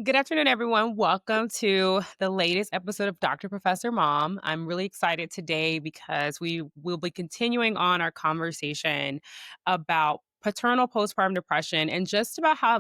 Good afternoon, everyone. Welcome to the latest episode of Dr. Professor Mom. I'm really excited today because we will be continuing on our conversation about paternal postpartum depression and just about how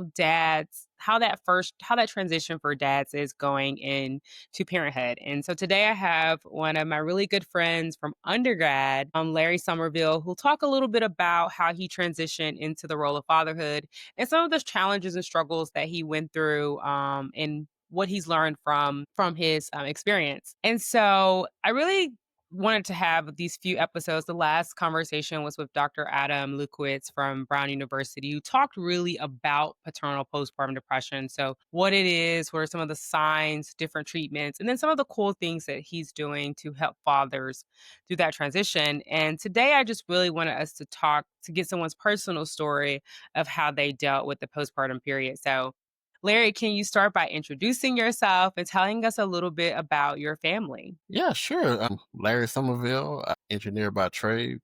that transition for dads is going into parenthood. And so today I have one of my really good friends from undergrad, Larry Summerville, who'll talk a little bit about how he transitioned into the role of fatherhood and some of the challenges and struggles that he went through and what he's learned from his experience. And so I really wanted to have these few episodes. The last conversation was with Dr. Adam Lukowitz from Brown University, who talked really about paternal postpartum depression. So what it is, what are some of the signs, different treatments, and then some of the cool things that he's doing to help fathers through that transition. And today I just really wanted us to talk to get someone's personal story of how they dealt with the postpartum period. So, Larry, can you start by introducing yourself and telling us a little bit about your family? Yeah, sure. I'm Larry Summerville, engineer by trade,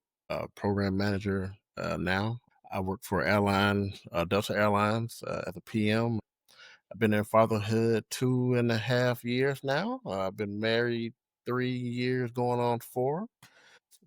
program manager now. I work for Delta Airlines as a PM. I've been in fatherhood 2.5 years now. I've been married 3 years, going on four.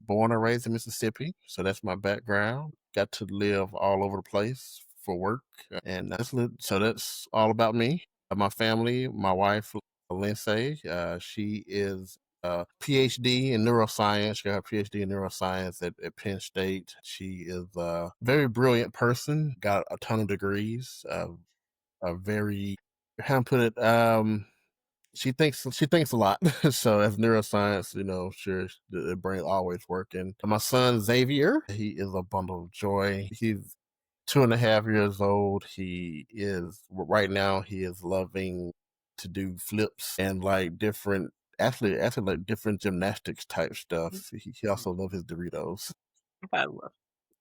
Born and raised in Mississippi, so that's my background. Got to live all over the place for work, and so that's all about me. My family, my wife, Lindsay, she is a PhD in neuroscience. She got her PhD in neuroscience at Penn State. She is a very brilliant person. Got a ton of degrees. A very, how to put it? She thinks a lot. So as neuroscience, sure, the brain always working. My son Xavier, he is a bundle of joy. He's 2.5 years old. He is right now. He is loving to do flips and like different, actually like different gymnastics type stuff. He also loves his Doritos. I love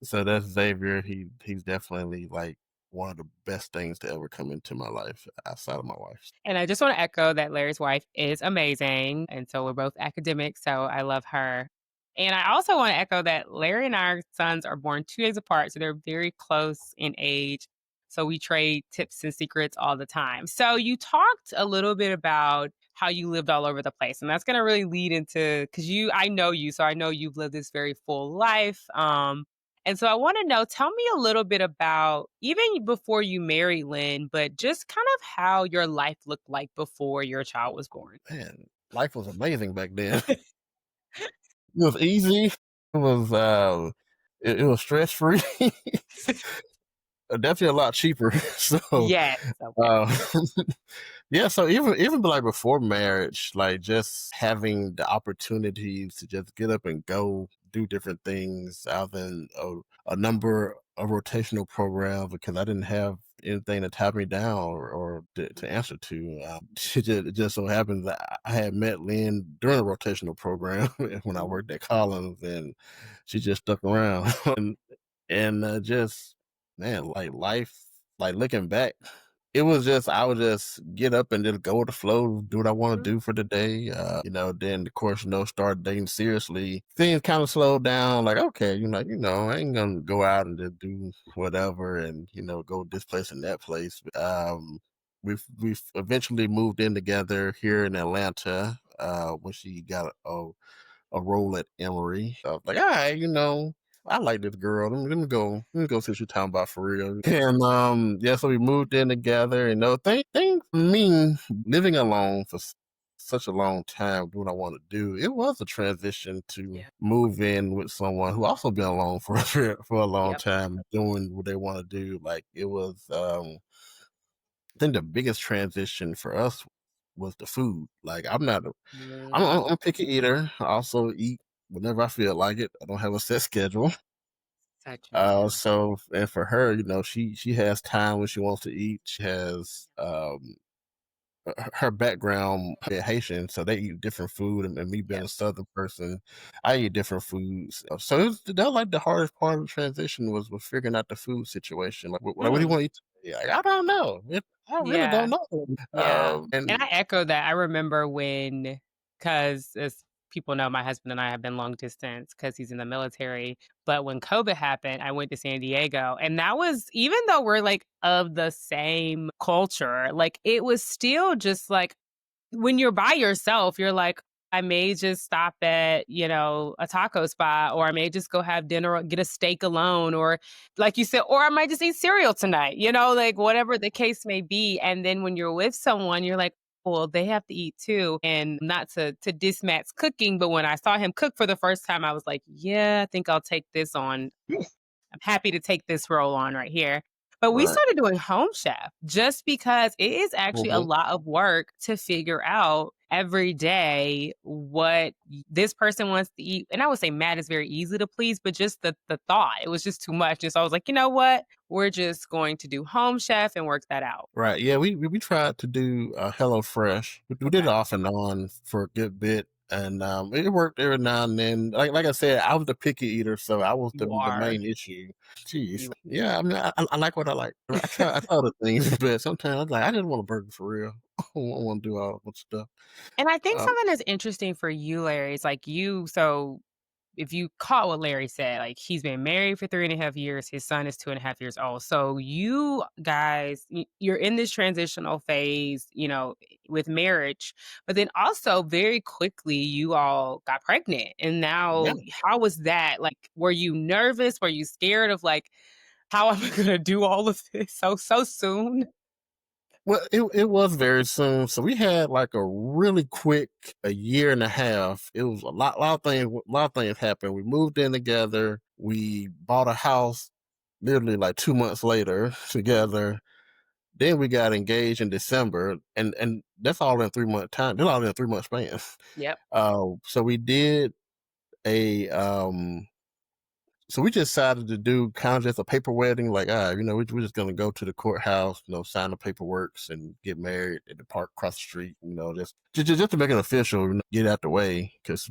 So that's Xavier. He's definitely like one of the best things to ever come into my life outside of my wife. And I just want to echo that Larry's wife is amazing. And so we're both academics. So I love her. And I also want to echo that Larry and our sons are born 2 days apart. So they're very close in age. So we trade tips and secrets all the time. So you talked a little bit about how you lived all over the place. And that's going to really lead into because I know you. So I know you've lived this very full life. And so I want to know, tell me a little bit about even before you married Lynn, but just kind of how your life looked like before your child was born. Man, life was amazing back then. It was easy. It was stress free. Definitely a lot cheaper. So, Yes. Okay. uh, yeah. So even like before marriage, like just having the opportunities to just get up and go do different things, out than a number of rotational programs because I didn't have anything to tie me down or to answer to. It just so happens that I had met Lynn during a rotational program when I Mhm. worked at Collins, and she just stuck around. And just, man, like life, like looking back, it was just I would just get up and just go with the flow, do what I want to Mhm. do for the day. Then of course, start dating seriously. Things kind of slowed down. Like, okay, I ain't gonna go out and just do whatever and go this place and that place. We've eventually moved in together here in Atlanta. When she got a role at Emory. So I was like, all right, I like this girl. Let me go see what she's talking about for real. And yeah, so we moved in together. And thing for me, living alone for such a long time, doing what I want to do, it was a transition to Yeah. move in with someone who also been alone for for a long Yep. time, doing what they want to do. Like it was, I think the biggest transition for us was the food. Like I'm not a Mm, I'm a picky eater. I also eat whenever I feel like it. I don't have a set schedule. such a yeah. And for her, she has time when she wants to eat. She has her background Haitian, so they eat different food, and me being Yep. a Southern person, I eat different foods. So that was like the hardest part of the transition was figuring out the food situation. Like, what do you Mm, want to eat today? Like, I don't know. I really yeah. don't know. Yeah. And And I echo that. I remember when, because people know my husband and I have been long distance because he's in the military. But when COVID happened, I went to San Diego. And that was, even though we're like of the same culture, like it was still just like when you're by yourself, you're like, I may just stop at, a taco spot, or I may just go have dinner, or get a steak alone, or like you said, or I might just eat cereal tonight, like whatever the case may be. And then when you're with someone, you're like, well, they have to eat too. And not to diss Matt's cooking, but when I saw him cook for the first time, I was like, yeah, I think I'll take this on. I'm happy to take this role on right here. But we Right. started doing Home Chef just because it is actually a Mhm. lot of work to figure out every day what this person wants to eat. And I would say Matt is very easy to please, but just the thought, it was just too much. And so I was like, you know what? We're just going to do Home Chef and work that out. Right. Yeah, we tried to do Hello Fresh. We did it Okay. off and on for a good bit, and it worked every now and then. Like I said, I was the picky eater, so I was You the are. main issue. Jeez. You Yeah, I mean, I like what I like. I try other things, but sometimes I was like, I just want a burger for real. I don't want to do all that stuff. and I think Um, something that's interesting for you, Larry, is like so if you caught what Larry said, like he's been married for 3.5 years, his son is 2.5 years old. So you guys, you're in this transitional phase, with marriage, but then also very quickly you all got pregnant. And yeah. now, how was that? Like, were you nervous? Were you scared of like, how am I going to do all of this so soon? Well, it was very soon. So we had like a really quick a year and a half. It was a lot of things happened. We moved in together. We bought a house literally like 2 months later together. Then we got engaged in December, and that's all in 3 month time. That's all in a 3 month span. Yep. So we did a so we just decided to do kind of just a paper wedding. Like, we're just gonna go to the courthouse, sign the paperworks and get married at the park across the street. Just to make it official, get out the way because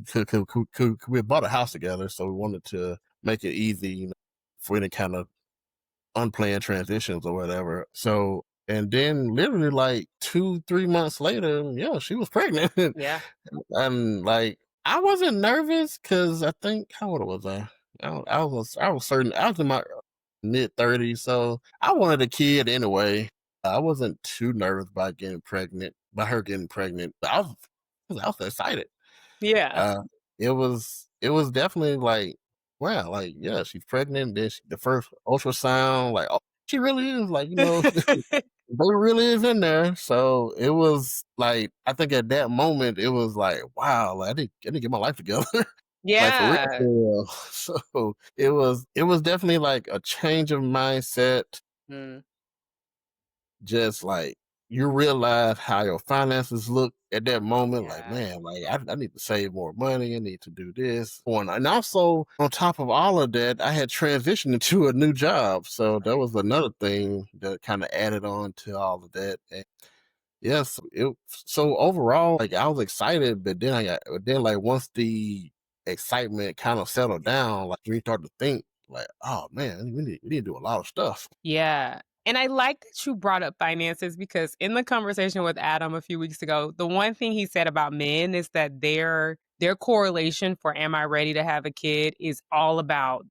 we bought a house together, so we wanted to make it easy, for any kind of unplanned transitions or whatever. So, and then literally like 2, 3 months later, yeah, she was pregnant. Yeah. And like, I wasn't nervous because I think, how old was I? I was in my mid 30s, so I wanted a kid anyway. I wasn't too nervous by her getting pregnant. I was excited. Yeah. Uh, it was definitely like, wow, like, yeah, she's pregnant. Then the first ultrasound, like, oh, she really is, like, baby really is in there. So it was like, I think at that moment it was like, wow, like I need to get my life together. Like for real, Yeah. for real. So it was definitely like a change of mindset. Mm, Just like you realize how your finances look at that moment, like, yeah. man, like I need to save more money. I need to do this. And also on top of all of that, I had transitioned into a new job. So that Right. was another thing that kind of added on to all of that. And yes, so overall, like I was excited, but then like once the excitement kind of settled down, like we started to think like, oh man, we need to do a lot of stuff. Yeah. And I like that you brought up finances because in the conversation with Adam a few weeks ago, the one thing he said about men is that their correlation for am I ready to have a kid is all about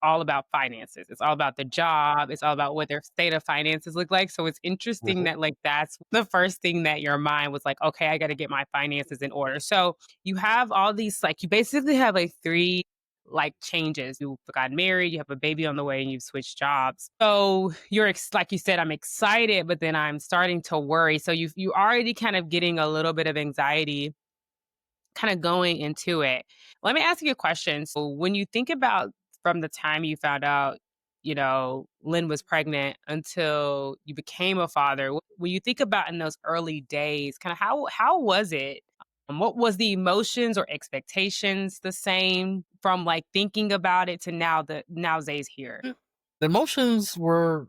finances. It's all about the job, it's all about what their state of finances look like. So it's interesting Mhm. that like that's the first thing that your mind was like, okay, I got to get my finances in order. So you have all these like you basically have like three like changes. You've gotten married, you have a baby on the way, and you've switched jobs. So like you said, I'm excited, but then I'm starting to worry. So you already kind of getting a little bit of anxiety kind of going into it. Let me ask you a question. So when you think about from the time you found out, Lynn was pregnant until you became a father, when you think about in those early days, kind of how was it? What was the emotions or expectations the same from like thinking about it to now Zay's here? The emotions were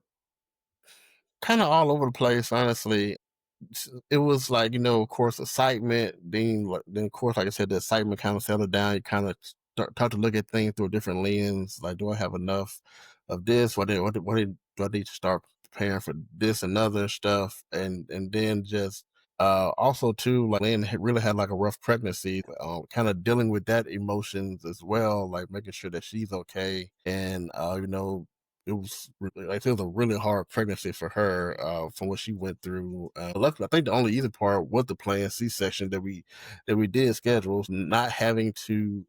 kind of all over the place, honestly. It was like, of course, excitement. Then, of course, like I said, the excitement kind of settled down. You kind of start to look at things through a different lens. Like, do I have enough of this? Do I need to start preparing for this and other stuff? And then just Also too, like Lynn really had like a rough pregnancy, kind of dealing with that emotions as well, like making sure that she's okay. And it was a really hard pregnancy for her, from what she went through. Luckily, I think the only easy part was the planned C-section that we did schedule, not having to.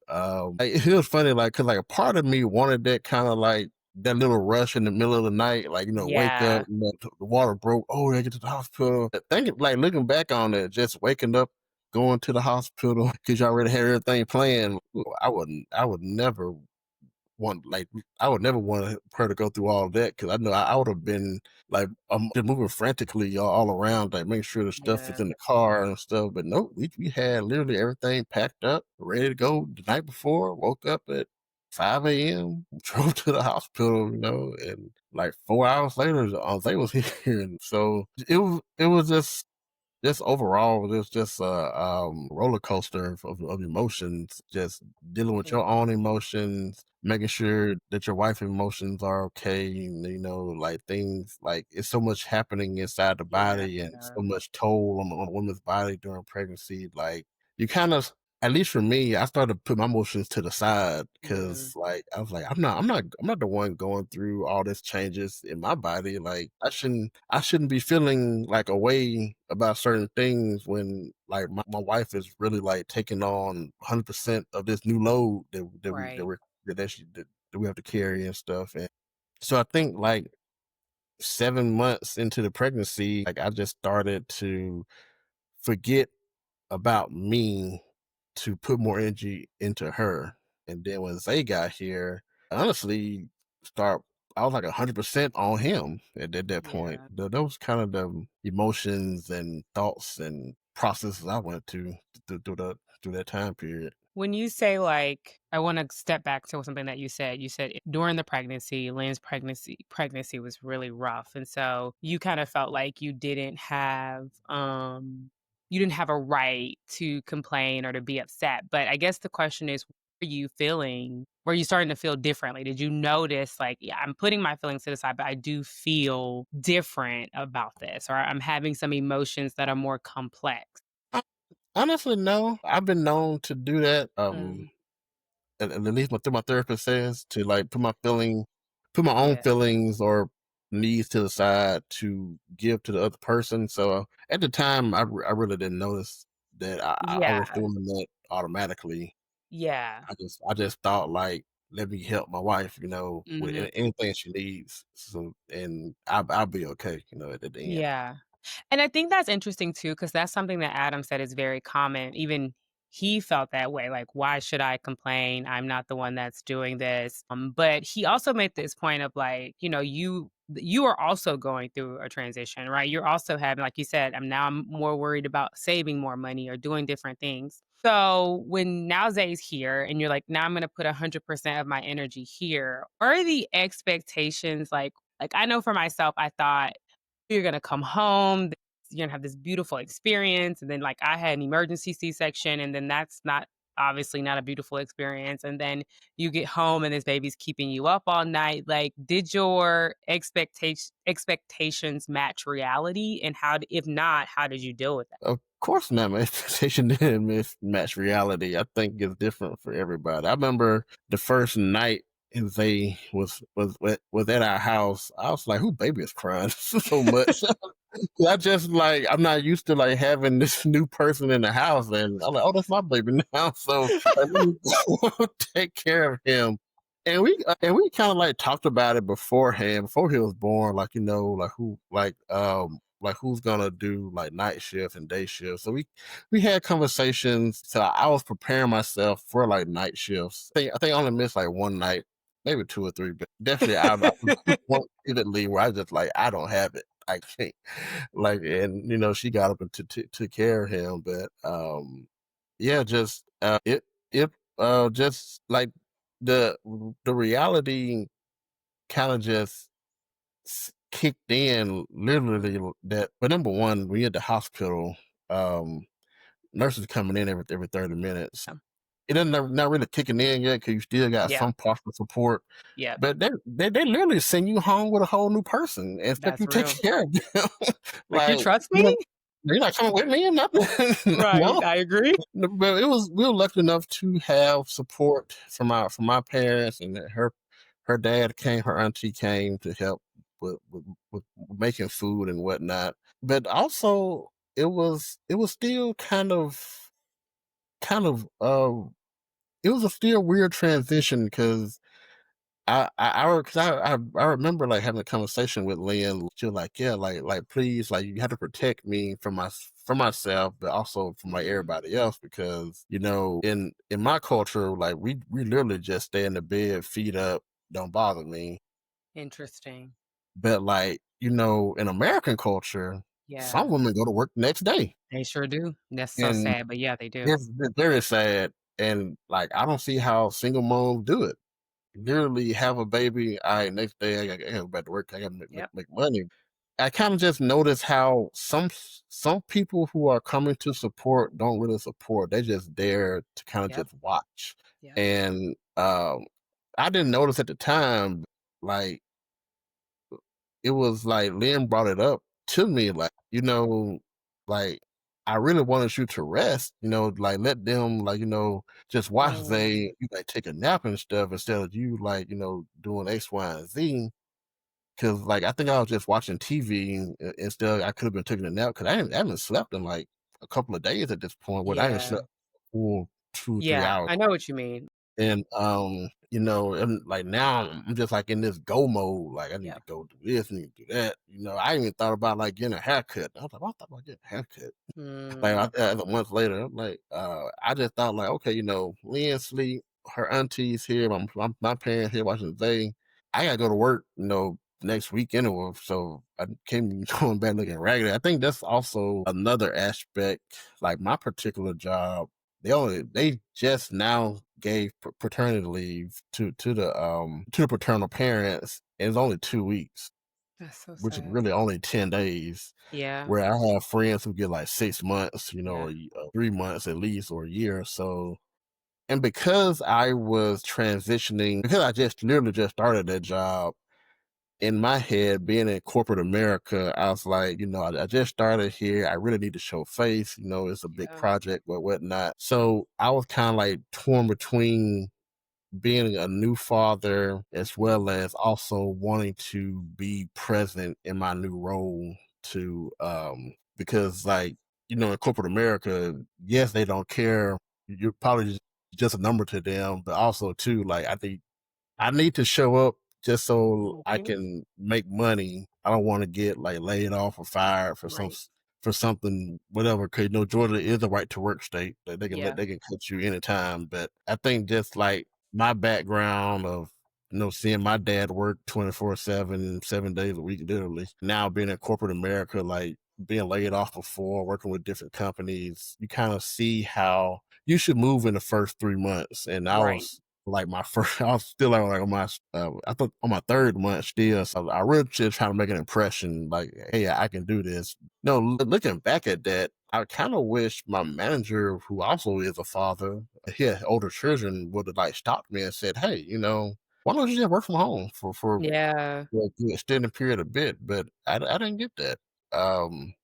It was funny, like because like a part of me wanted that kind of like that little rush in the middle of the night, like, wake up, Yeah. the water broke. Oh, I get to the hospital. Thinking, like, looking back on it, just waking up, going to the hospital because you already had everything planned. I would never want like I would never want her to go through all of that because I know I would have been like just moving frantically all around, like making sure the stuff is Yeah. in the car and stuff. But no, we had literally everything packed up, ready to go the night before. Woke up at 5 a.m., drove to the hospital, and like 4 hours later, they was here, and so it was just overall, it's just a roller coaster of emotions, just dealing with your Yeah. own emotions, making sure that your wife's emotions are okay. And, like things like it's so much happening inside the Yeah. body and so much toll on a woman's body during pregnancy. Like you kind of, at least for me, I started to put my emotions to the side Mm. because, like, I was like, I'm not the one going through all this changes in my body. Like, I shouldn't be feeling like a way about certain things when, like, my wife is really like taking on 100% of this new load Right. that we have to carry and stuff. And so I think like 7 months into the pregnancy, like I just started to forget about me to put more energy into her. And then when Zay got here, honestly, start I was like 100% on him at that point. Yeah. Those kind of the emotions and thoughts and processes I went through that time period. When you say, like, I wanna step back to something that you said during the pregnancy, Lynn's pregnancy was really rough, and so you kinda felt like you didn't have a right to complain or to be upset, but I guess the question is, were you starting to feel differently? Did you notice, like, "Yeah, I'm putting my feelings to the side, but I do feel different about this," or, "I'm having some emotions that are more complex?" Uh, Honestly, no. I've been known to do that. Mm, At least through my therapist says to like put my own yeah. feelings or needs to the side to give to the other person. So at the time, I really didn't notice that I was Yeah. doing that automatically. Yeah. I just thought like, let me help my wife, with Mhm. anything she needs. So and I'll be okay, at the end. Yeah. And I think that's interesting too, because that's something that Adam said is very common. Even he felt that way, like, "Why should I complain? I'm not the one that's doing this." But he also made this point of like, you are also going through a transition, right? You're also having, like you said, I'm more worried about saving more money or doing different things. So when now Zay's here and you're like, now I'm gonna put 100% of my energy here, what are the expectations like I know for myself, I thought you're gonna come home, you're gonna have this beautiful experience, and then, like, I had an emergency C-section, and then that's not obviously not a beautiful experience, and then you get home and this baby's keeping you up all night, like, did your expectations match reality, and if not, how did you deal with that? Of course not, my expectation didn't match reality. I think it's different for everybody. I remember the first night they was at our house. I was like, "Who baby is crying so much?" I just like I'm not used to like having this new person in the house, and I'm like, "Oh, that's my baby now." So like, let me take care of him. And we kind of like talked about it beforehand, before he was born, like like who's gonna do like night shift and day shift. So we had conversations. So I was preparing myself for like night shifts. I think I only missed like one night, maybe two or three, but definitely I one vividly where I just like I don't have it. I can't like, and she got up and took care of him. But yeah, just it just like the the reality kind of just kicked in literally that. But number one, we at the hospital, um nurses coming in every 30 minutes. It doesn't not really kicking in yet because you still got Yeah, some partial support, yeah, but they literally send you home with a whole new person and expect you that's to take real. care of them. Like, "You Like, trust me?" You're not coming with me or nothing, Right, mom. I agree. No, but it was we were lucky enough to have support from my parents, and that her dad came, her auntie came to help with making food and whatnot. But also, it was still kind of it was a still weird transition because I remember like having a conversation with Lynn. She was like, "Yeah, please, like you have to protect me from myself, but also from like Mm, everybody else because you know, in my culture, like we literally just stay in the bed, feet up, don't bother me. interesting. But like you know, in American culture, some Yeah, women go to work the next day, they sure do. That's so and sad, but yeah, they do. it's very sad. And like I don't see how single moms do it literally have a baby. All right, next day I gotta go back to work. I gotta Yep, make money. I kind of just notice how some people who are coming to support don't really support. They just there to kind of yep, just watch. yep. And I didn't notice at the time, like it was like Lynn brought it up to me, like, you know, like I really wanted you to rest, you know, like let them like, you know, just watch Mm, they you like take a nap and stuff instead of you like, you know, doing X, Y, and Z. Cause like I think I was just watching TV and instead I could have been taking a nap because I haven't slept in like a couple of days at this point where I haven't yeah, slept full 2, 3 yeah, hours. I know what you mean. And, you know, and like now I'm just like in this go mode. Like I need to Yep. go do this, need to do that. You know, I even thought about like getting a haircut. I was like, "Well, I thought about getting a haircut." Like Mm, a month later, I'm like, I just thought like, okay, you know, Lynn sleep, her aunties here, my parents here watching they. I gotta go to work, you know, next week anyway. So I came going back looking ragged. I think that's also another aspect. Like my particular job, they just now gave paternity leave to the paternal parents. And it's only 2 weeks, that's so which is sad. really only 10 days. Yeah, Where I have friends who get like 6 months, you know, yeah, 3 months at least, or a year or so. And because I was transitioning, because I just literally just started that job, in my head, being in corporate America, I was like, you know, I just started here. I really need to show face. You know, it's a big yeah. project, but whatnot. So I was kind of like torn between being a new father as Mm, well as also wanting to be present in my new role to because like you know in corporate America, yes, they don't care, you're probably just a number to them, but also too like I need to show up just so I mhm, can make money. I don't want to get like laid off or fired for right. for something, whatever. Cause you know, Georgia is a right to work state. Yeah, They can cut you anytime. But I think just like my background of you know, seeing my dad work 24/7, 7 days a week, literally. Now being in corporate America, like being laid off before, working with different companies, you kind of see how you should move in the first 3 months. And I right. was like my first, I was still like on my, I thought on my third month still. So I really just trying to make an impression, like, hey, I can do this. No, looking back at that, I kind of wish my manager, who also is a father, he had older children, would have like stopped me and said, hey, you know, why don't you just work from home Yeah, for an extended period of bit? But I didn't get that. Um,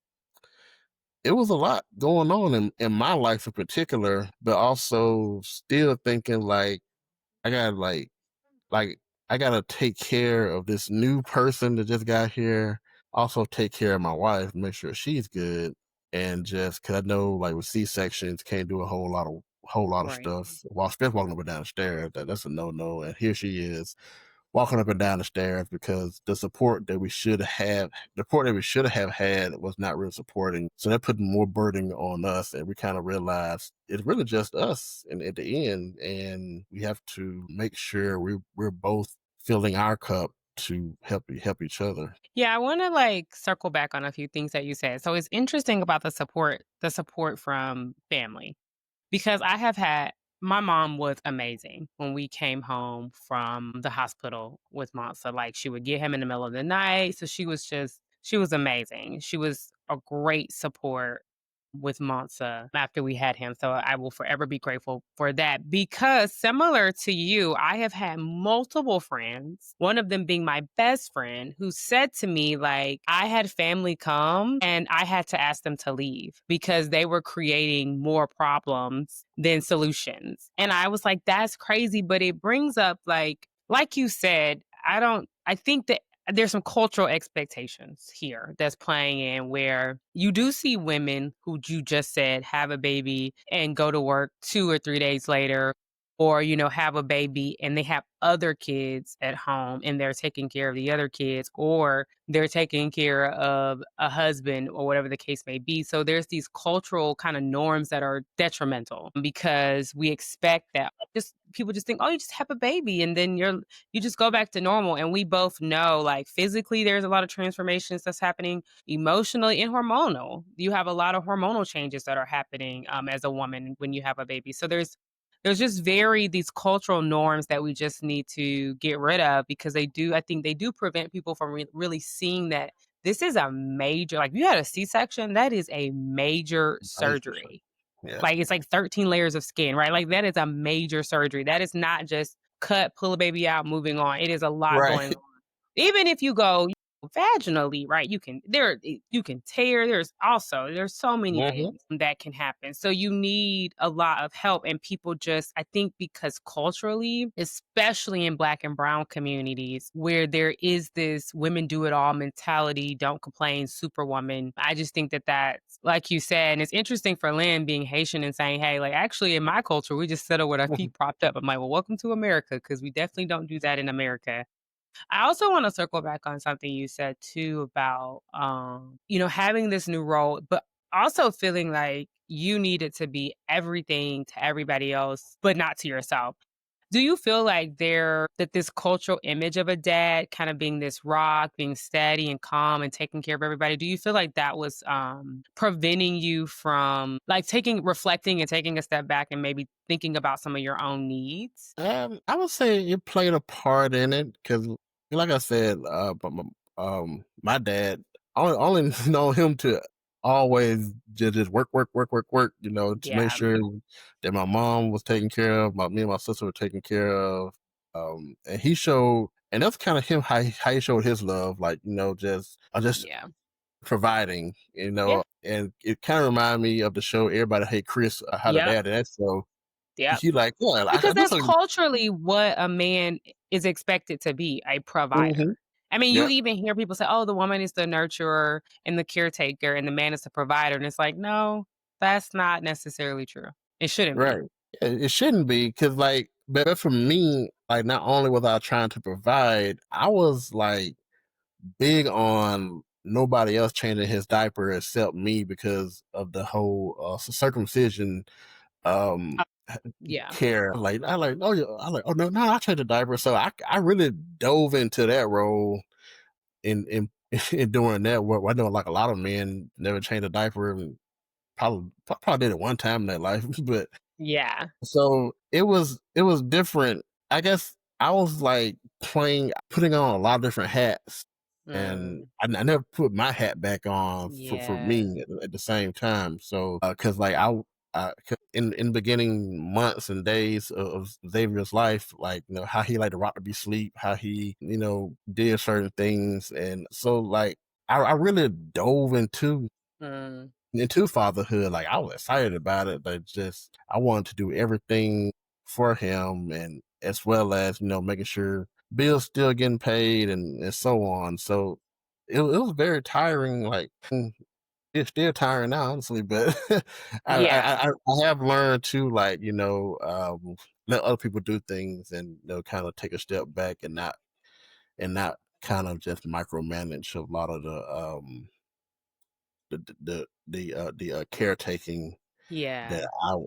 it was a lot going on in my life in particular, but also still thinking I gotta like I gotta take care of this new person that just got here. Also take care of my wife, make sure she's good, and just because I know like with C sections can't do a whole lot of right. stuff while especially walking up and down the stairs. That's a no no. And here she is walking up and down the stairs because the support that we should have, the support that we should have had was not really supporting. So that put more burden on us. And we kind of realized it's really just us and at the end. And we have to make sure we're both filling our cup to help each other. Yeah, I wanna, like, circle back on a few things that you said. So it's interesting about the support from family, because I have had my mom was amazing when we came home from the hospital with Monsa, like, she would get him in the middle of the night, so she was amazing. She was a great support with Mansa after we had him. So I will forever be grateful for that because similar to you, I have had multiple friends, one of them being my best friend, who said to me, like, I had family come and I had to ask them to leave because they were creating more problems than solutions. And I was like, that's crazy. But it brings up like you said, I think that there's some cultural expectations here that's playing in where you do see women who you just said have a baby and go to work 2 or 3 days later, or, have a baby and they have other kids at home and they're taking care of the other kids, or they're taking care of a husband or whatever the case may be. So there's these cultural kind of norms that are detrimental because we expect that just people just think, oh, you just have a baby and then you just go back to normal. And we both know, like, physically, there's a lot of transformations that's happening, emotionally and hormonal. You have a lot of hormonal changes that are happening as a woman when you have a baby. So there's just these cultural norms that we just need to get rid of because I think they do prevent people from really seeing that this is a major, like, you had a C-section, that is a major Major. surgery. Yeah. Like, it's like 13 layers of skin, right? Like, that is a major surgery. That is not just cut, pull a baby out, moving on. It is a lot Right. going on. Even if you go vaginally, right, you can tear, there's so many Hmm. things that can happen. So you need a lot of help, and people just, I think, because culturally, especially in Black and brown communities where there is this women do it all mentality, don't complain, superwoman. I just think that that's like you said, and it's interesting for Lynn being Haitian and saying, hey, like, actually in my culture, we just settle with our feet propped up. I'm like, well, welcome to America, because we definitely don't do that in America. I also want to circle back on something you said too about, having this new role, but also feeling like you needed to be everything to everybody else, but not to yourself. Do you feel like that this cultural image of a dad kind of being this rock, being steady and calm and taking care of everybody, do you feel like that was preventing you from like reflecting and taking a step back and maybe thinking about some of your own needs? I would say it played a part in it because, like I said, my dad, I only know him to always just work, work, work, work, work. To make Yeah. sure that my mom was taken care of, me and my sister were taken care of. And he showed, and that's kind of him how he showed his love, like just Yeah. providing, Yeah. and it kind of reminded me of the show Everybody Hate Chris, How to Yep. Dad, and that show. Yep. He like, yeah, I Because do that's something. culturally what a man is expected to be, a Hmm. provider. I mean, you Yep. even hear people say, "Oh, the woman is the nurturer and the caretaker, and the man is the provider." And it's like, no, that's not necessarily true. It shouldn't Right. be. It shouldn't be because, like, but for me, like, not only was I trying to provide, I was like big on nobody else changing his diaper except me because of the whole circumcision um Uh, yeah. care. Like, I like, oh no, no, I change the diaper. So I really dove into that role in in doing that work. I know like a lot of men never change a diaper and probably did it one time in their life, but Yeah. so it was different. I guess I was like putting on a lot of different hats, and Mm, I never put my hat back on for yeah. me at the same time. So because like 'cause in the beginning months and days of Xavier's life, like how he liked to rock to be sleep, how he did certain things, and so like I really dove Mm, into fatherhood. Like I was excited about it, but just I wanted to do everything for him, and as well as making sure bills still getting paid and so on. So it was very tiring. Like it's still tiring now, honestly, but yeah. I have learned to like let other people do things and kind of take a step back and not kind of just micromanage a lot of the caretaking that Yeah.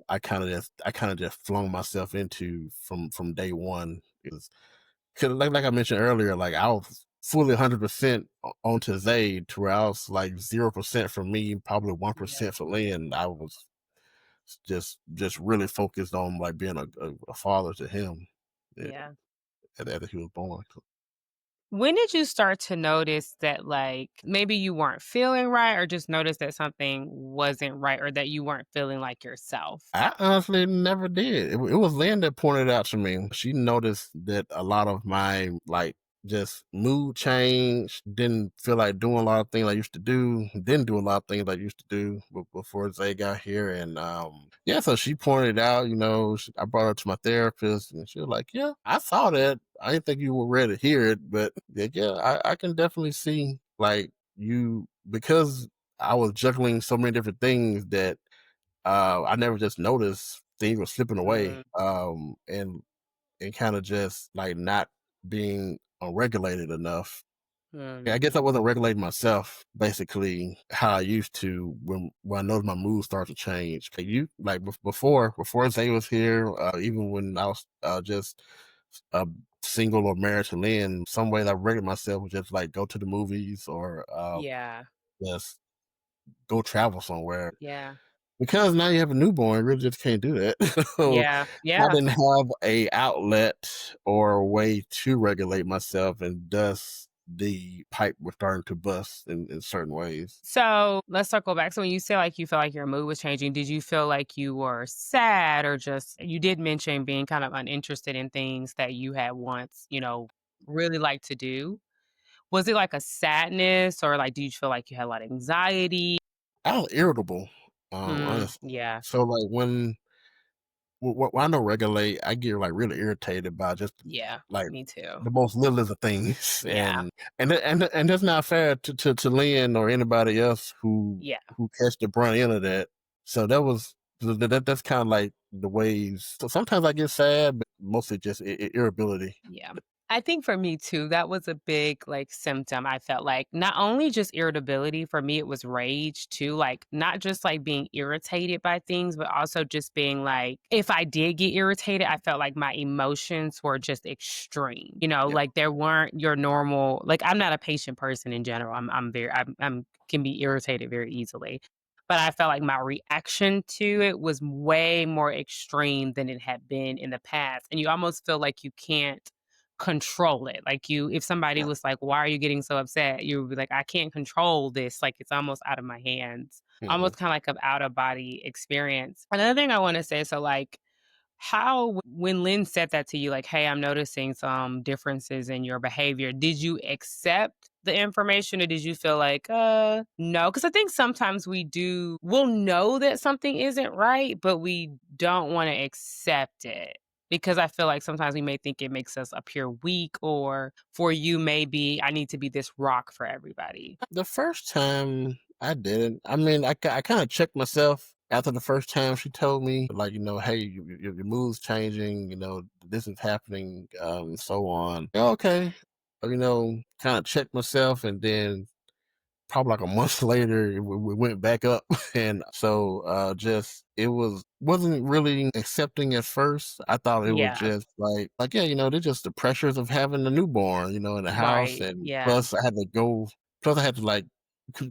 I kind of just flung myself into from day one. Cause like I mentioned earlier, like I was fully 100% onto Zayd, to where I was like 0% for me, probably one Yeah. percent for Lynn. I was just really focused on like being a father to him, eh, Yeah. after he was born. When did you start to notice that, like, maybe you weren't feeling right or just notice that something wasn't right or that you weren't feeling like yourself? I honestly never did. It was Lynn that pointed out to me. She noticed that a lot of my like just mood change, didn't feel like doing a lot of things I used to do, didn't do a lot of things I used to do before Zay got here. And yeah, so she pointed out, I brought her to my therapist and she was like, yeah, I saw that. I didn't think you were ready to hear it, but yeah, I can definitely see like you because I was juggling so many different things that I never just noticed things were slipping away, Mm, and kind of just like not being regulated enough. Yeah, I mm, guess I wasn't regulating myself, basically how I used to when I noticed my mood started to change. Before Zay was here, even when I was just uh, single or married to Lynn, some ways I regulated myself was just like go to the movies or yeah, just go travel somewhere. yeah, Because now you have a newborn, you really just can't do that. So, yeah, I yeah. didn't have a outlet or a way to regulate myself, and thus the pipe was starting to bust in certain ways. So let's circle back. So when you say like you felt like your mood was changing, did you feel like you were sad or just you did mention being kind of uninterested in things that you had once, really liked to do? Was it like a sadness or like do you feel like you had a lot of anxiety? I was irritable, honestly. Yeah, So, like, when I don't regulate, I get, like, really irritated by just, yeah, like, me too. the most littlest of things, Yeah, and that's not fair to Lynn or anybody else yeah, who catch the brunt end of that. So that's kinda like the ways so sometimes I get sad, but mostly just irritability. yeah. I think for me too, that was a big like symptom. I felt like not only just irritability, for me, it was rage too. Like, not just like being irritated by things, but also just being like, if I did get irritated, I felt like my emotions were just extreme. Yeah. Like there weren't your normal, like, I'm not a patient person in general. I'm can be irritated very easily. But I felt like my reaction to it was way more extreme than it had been in the past. And you almost feel like you can't control it. Like if somebody Yeah. was like, "Why are you getting so upset?" You would be like, "I can't control this. Like it's almost out of my hands." Mhm. Almost kind of like an out of body experience. Another thing I want to say, so like how when Lynn said that to you, like, "Hey, I'm noticing some differences in your behavior," did you accept the information or did you feel like, no? Because I think sometimes we'll know that something isn't right, but we don't want to accept it. Because I feel like sometimes we may think it makes us appear weak, or for you, maybe I need to be this rock for everybody. The first time I didn't. I mean, I kinda checked myself after the first time she told me, like, "Hey, your mood's changing, this is happening, so on." Yeah, okay. Kinda checked myself, and then probably like a month later, we went back up, and so just wasn't really accepting at first. I thought it was Yeah, just yeah, they're just the pressures of having a newborn, in the house, right. and Yeah, plus I had to go, plus I had to like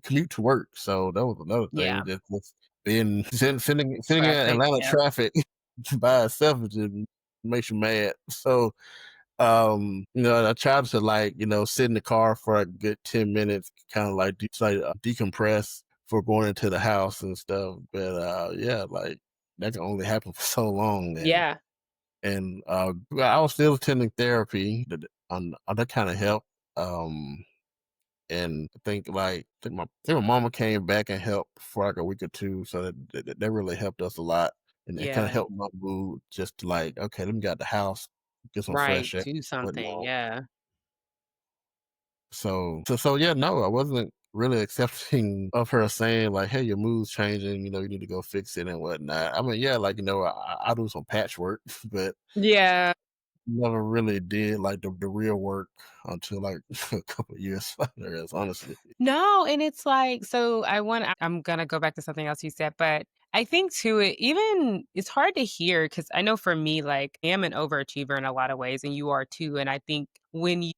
commute to work, so that was another thing. yeah. Just being sitting in Traffic. Atlanta Yeah, traffic by itself just makes you mad. So I tried to sit in the car for a good 10 minutes, kind of decompress for going into the house and stuff. But yeah, like that can only happen for so long. And yeah, and I was still attending therapy that kind of helped. And I think my mama came back and helped for like a week or two, so that really helped us a lot, and it kind of yeah. helped my mood just to okay, let me get out the house, get some Right, fresh air, do something, whatnot. yeah. So yeah, no, I wasn't really accepting of her saying like, "Hey, your mood's changing. You need to go fix it and whatnot." I mean, yeah, I do some patchwork, but Yeah. never really did like the real work until like a couple of years later. Honestly, No, and it's like so I'm gonna go back to something else you said, but I think too it's hard to hear because I know for me, like, I am an overachiever in a lot of ways, and you are too, and I think when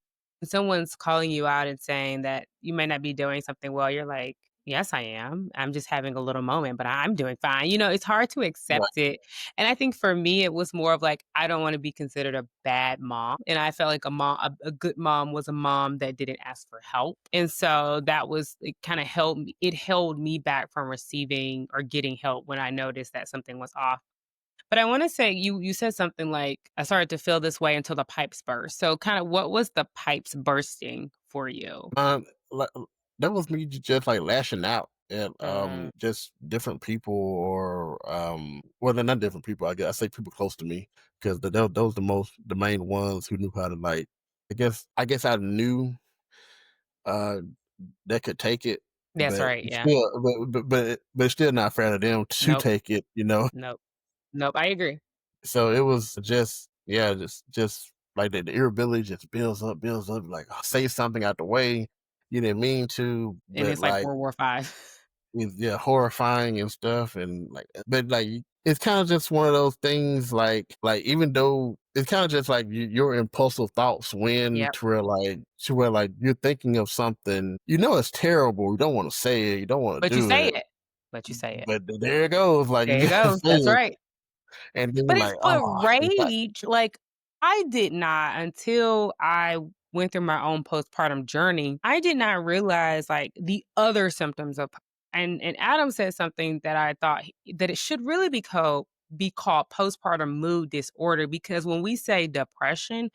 someone's calling you out and saying that you may not be doing something well, you're like, Yes, I am. I'm just having a little moment, but I'm doing fine. It's hard to Right. accept it. And I think for me, it was more of like, I don't want to be considered a bad mom. And I felt like a good mom was a mom that didn't ask for help. And so it kind of held me back from receiving or getting help when I noticed that something was off. But I want to say you said something like, I started to feel this way until the pipes burst. So kind of what was the pipes bursting for you? Li that was me just, like, lashing out at, Mm, just different people or, well, they're not different people, I say people close to me 'cause those the main ones who knew how to, like I guess I knew, uh, they could take it, that's but right. Yeah. still but it's still not fair to them to Nope. take it, you know? Nope. Nope, I agree, So it was just yeah, just like the irritability just builds up, like, say something out the way, you didn't mean to, and but, it's like like, World War V. it's, yeah, horrifying and stuff, and, like but, like, it's kinda just one of those things, even though it's kinda just like your impulsive thoughts win Yep, to where, like, you're thinking of something, you know it's terrible, you don't wanna say it, you don't wanna but you do say it, it. But you say it. but there it goes, like, you There you gotta go, say that's it, right. and then you're But it's like, but "Oh," it's like rage, like, I did not until I went through my own postpartum journey, I did not realize, like, the other symptoms of and Adam said something that I thought that it should really be called postpartum mood disorder because when we say depression,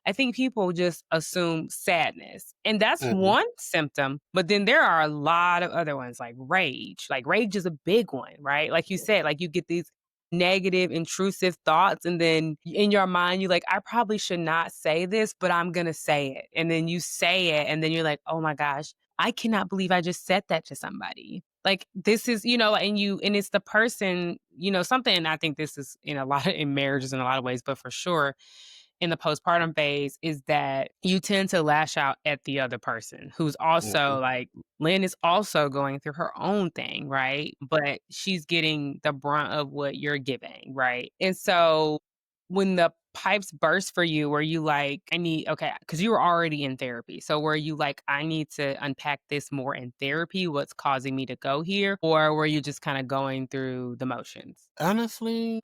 I think people just assume sadness, and that's mhm, one symptom, but then there are a lot of other ones like rage. Like rage is a big one, right? Like you said, like you get these negative, intrusive thoughts, and then in your mind, you're like, I probably should not say this, but I'm gonna say it. And then you say it, and then you're like, oh my gosh, I cannot believe I just said that to somebody. Like this is, and it's the person, something I think this is in marriages in a lot of ways, but for sure in the postpartum phase is that you tend to lash out at the other person who's mhm. also like Lynn is also going through her own thing, right? But she's getting the brunt of what you're giving, right? And so when the pipes burst for you, were you like, okay, because you were already in therapy. So were you like, I need to unpack this more in therapy? What's causing me to go here? Or were you just kind of going through the motions? Honestly,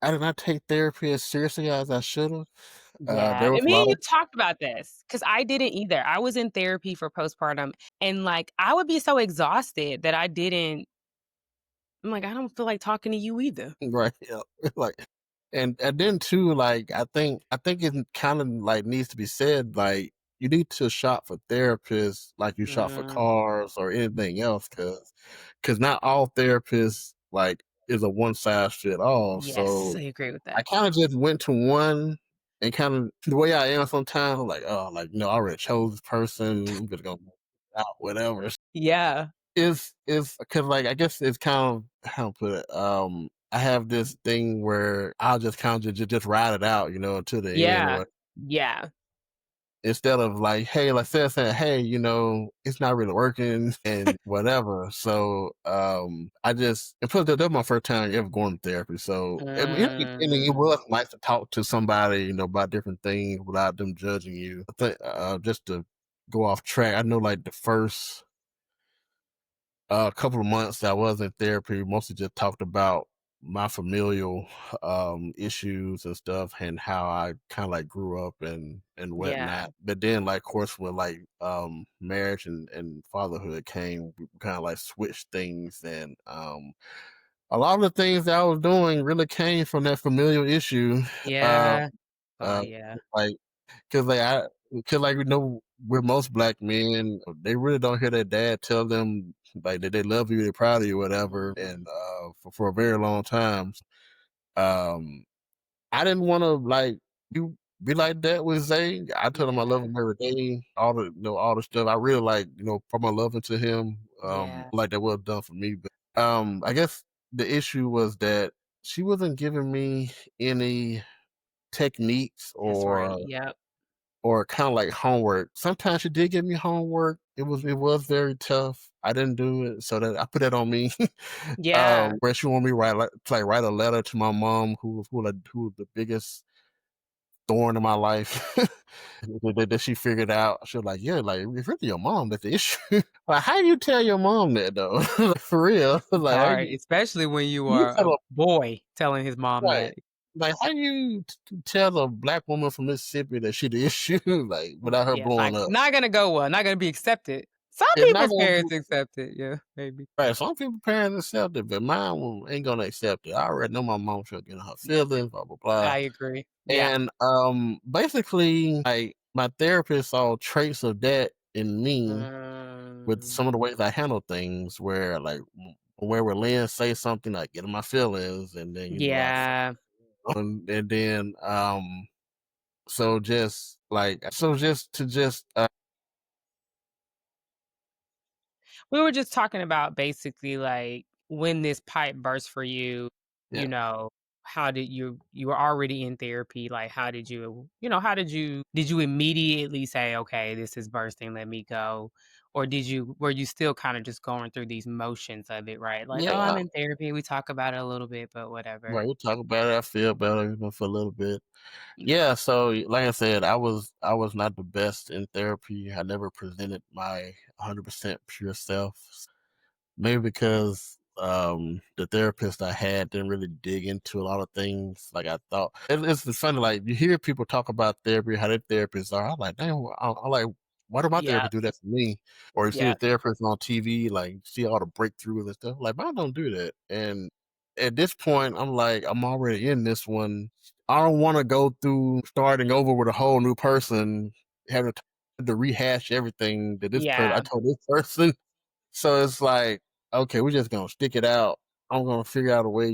I did not take therapy as seriously as I should've. Yeah, There and was a me lot and you of talked about this because I didn't either. I was in therapy for postpartum, and, like, I would be so exhausted that I'm like, "I don't feel like talking to you either." right, yeah, like and then too, like, I think it kinda, like, needs to be said, like, you need to shop for therapists like you shop for Mm, cars or anything else, cause not all therapists, like, is a one size fit all, yes, so I agree with I that. kinda just went to one and kinda the way I am sometimes, I'm like, "Oh, like, I already chose this person, I'm just gonna out whatever." Yeah, Is because like, I guess it's kind of how to put it, I have this thing where I'll just kind of just ride it out, to the end yeah, or yeah, instead of like, "Hey," like, saying, "Hey, it's not really working," and whatever. So, I just and plus that was my first time ever going to therapy, so, and it mm, was nice to talk to somebody, about different things without them judging you. I think, just to go off track, I know, like, the first a couple of months I was in therapy, mostly just talked about my familial issues and stuff and how I kind of like grew up and yeah, whatnot. But then like of course when like marriage and fatherhood came, we kind of like switched things and a lot of the things that I was doing really came from that familial issue. Uh yeah. Oh, uh yeah. like because like with most black men, they really don't hear their dad tell them like that they love you, they're proud of you, whatever. Mhm. And for a very long time, um, I didn't want to like you be like that with Zay. I told him I love Yeah, him every day, all the stuff. I really like pour my love into him, yeah, like that was done for me. But I guess the issue was that she wasn't giving me any techniques that's right, yep. or kinda like homework. Sometimes she did give me homework. It was very tough. I didn't do it, so that I put that on me. Yeah, Where she wanted me write like to, like, write a letter to my mom who was the biggest thorn in my life that she figured out. She was like, "Yeah, like it's really your mom that's the issue." Like, how you tell your mom that though? Like, for real? It's Like, hard, especially when you you are a tell a boy telling his mom right? that. Like, how you tell a black woman from Mississippi that she the issue, like without her Yeah, it's blowing like, up? not gonna go well, not gonna be accepted. Some It's not people's gonna parents do accept it, yeah, maybe. right. Some people parents accept it, but ain't gonna accept it. I already know my mom she'll get in her feelings, blah blah blah. I agree. Yeah. And basically, like my therapist saw traits of that in me with Mm, some of the ways I handle things, where like where Lynn say something, like get in my feelings, and then yeah. and then so just to just We were just talking about basically, like, when this pipe burst for you, yeah. you know, how did you were already in therapy, like, how did you immediately say, "Okay, this is bursting, let me go," or were you still kinda just going through these motions of it, right? Like, "Oh, I'm Yeah, in therapy, we talk about it a little bit, but whatever." right. We talk about it. I feel better even for a little bit. Yeah. Yeah. So, like I said, I was not the best in therapy. I never presented my 100% pure self. Maybe because the therapist I had didn't really dig into a lot of things like I thought. It's funny, like you hear people talk about therapy, how their therapists are. I'm like, damn, I'm like, why do my Yeah, therapist do that for me? Or you see a yeah, therapist on TV, like see all the breakthroughs and stuff. Like, mine don't do that. And at this point, I'm like, I'm already in this one. I don't want to go through starting over with a whole new person, having to rehash everything that this person I yeah, told this person. So it's like, okay, we're just gonna stick it out. I'm gonna figure out a way,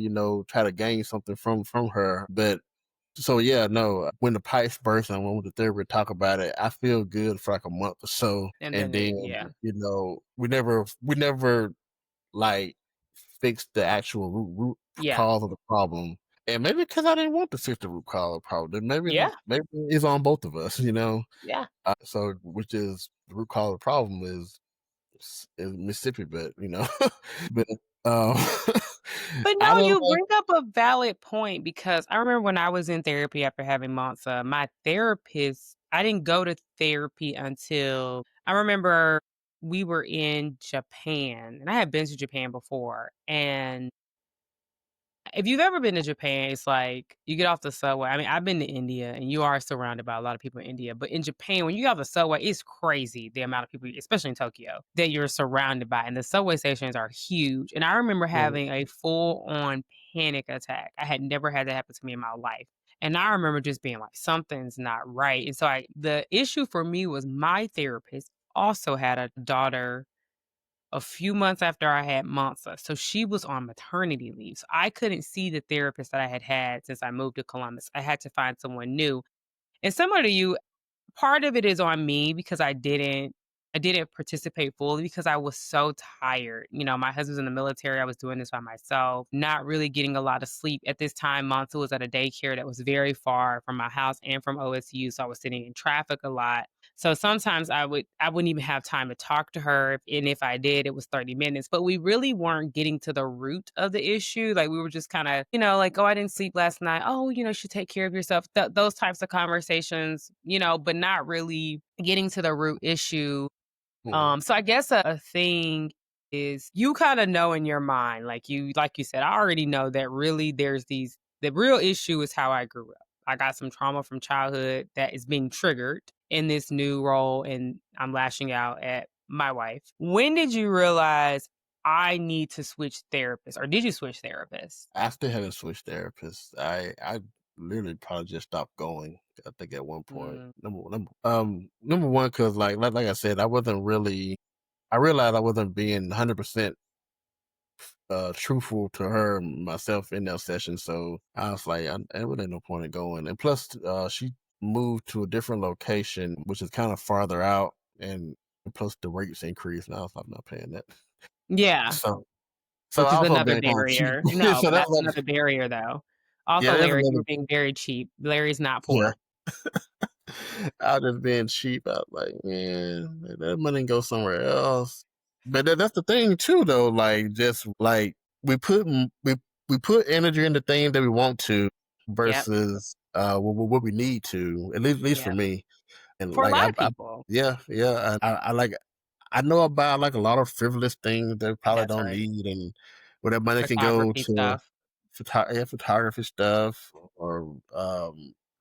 try to gain something from her. But so yeah, no. When the pipes burst and I went with the therapist to talk about it, I feel good for like a month or so, and and then then yeah, we never like fixed the actual root yeah, cause of the problem. And maybe because I didn't want to fix the root cause of the problem, yeah, maybe it's on both of us. yeah. So which is the root cause of the problem is Mississippi, but but um, But I no, don't you know. bring up a valid point because I remember when I was in therapy after having Monza, my therapist, I didn't go to therapy until I remember we were in Japan, and I had been to Japan before. And if you've ever been to Japan, it's like you get off the subway. I mean, I've been to India and you are surrounded by a lot of people in India, but in Japan, when you get off the subway, it's crazy the amount of people, especially in Tokyo, that you're surrounded by. And the subway stations are huge. And I remember Right. having a full on panic attack. I had never had that happen to me in my life. And I remember just being like, something's not right. And so the issue for me was my therapist also had a daughter a few months after I had Monza. So she was on maternity leave. So I couldn't see the therapist that I had had since I moved to Columbus. I had to find someone new. And similar to you, part of it is on me because I didn't participate fully because I was so tired. You know, my husband's in the military. I was doing this by myself, not really getting a lot of sleep. At this time, Monta was at a daycare that was very far from my house and from OSU. So I was sitting in traffic a lot. So sometimes I wouldn't even have time to talk to her. And if I did, it was 30 minutes. But we really weren't getting to the root of the issue. Like we were just kind of, like, oh, I didn't sleep last night. Oh, you should take care of yourself. Those types of conversations, but not really getting to the root issue. Mhm. So I guess a thing is you kind of know in your mind, like you said, I already know that really the real issue is how I grew up. I got some trauma from childhood that is being triggered in this new role, and I'm lashing out at my wife. When did you realize I need to switch therapists, or did you switch therapists? I still haven't switched therapists. I literally probably just stopped going. I think at one point. Mm, Number one, because like I said, I wasn't really. I realized I wasn't being 100% truthful to her and myself in that session. So I was like, there really ain't no point in going. And plus, she moved to a different location, which is kind of farther out, and plus the rates increased. And I was like, I'm not paying that. yeah, So, so which I is also another being kind of cheap. barrier. No, So but that's that's like, another barrier, though. yeah, Also, that's Larry, you another, were being very cheap. Larry's not yeah. poor. I was just being cheap. I was like, man, that money can go somewhere else. But that's the thing too, though. Like, just like we put we put energy into things that we want to, Yep. versus what we need to, at least for Yeah. me. And For a like lot of people. yeah, yeah, I like I know about like a lot of frivolous things that probably That's don't right. need, and where that money can go Photography to stuff. yeah, photography stuff or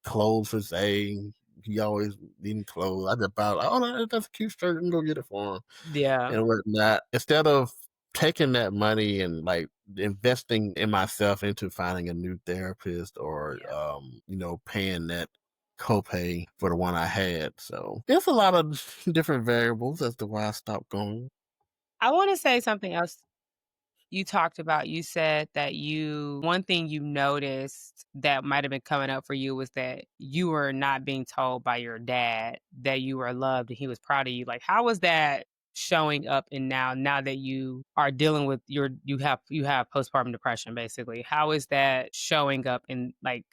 clothes for Zay. He always needing clothes. I just about oh that's a cute shirt and go get it for him Yeah. and whatnot. Instead of taking that money and like investing in myself into finding a new therapist or Yeah. paying that copay for the one I had. So there's a lot of different variables as to why I stopped going. I wanna say something else you talked about. You said that one thing you noticed that might have been coming up for you was that you were not being told by your dad that you were loved and he was proud of you. Like, how was that showing up in now that you are dealing with you have postpartum depression basically? How is that showing up in like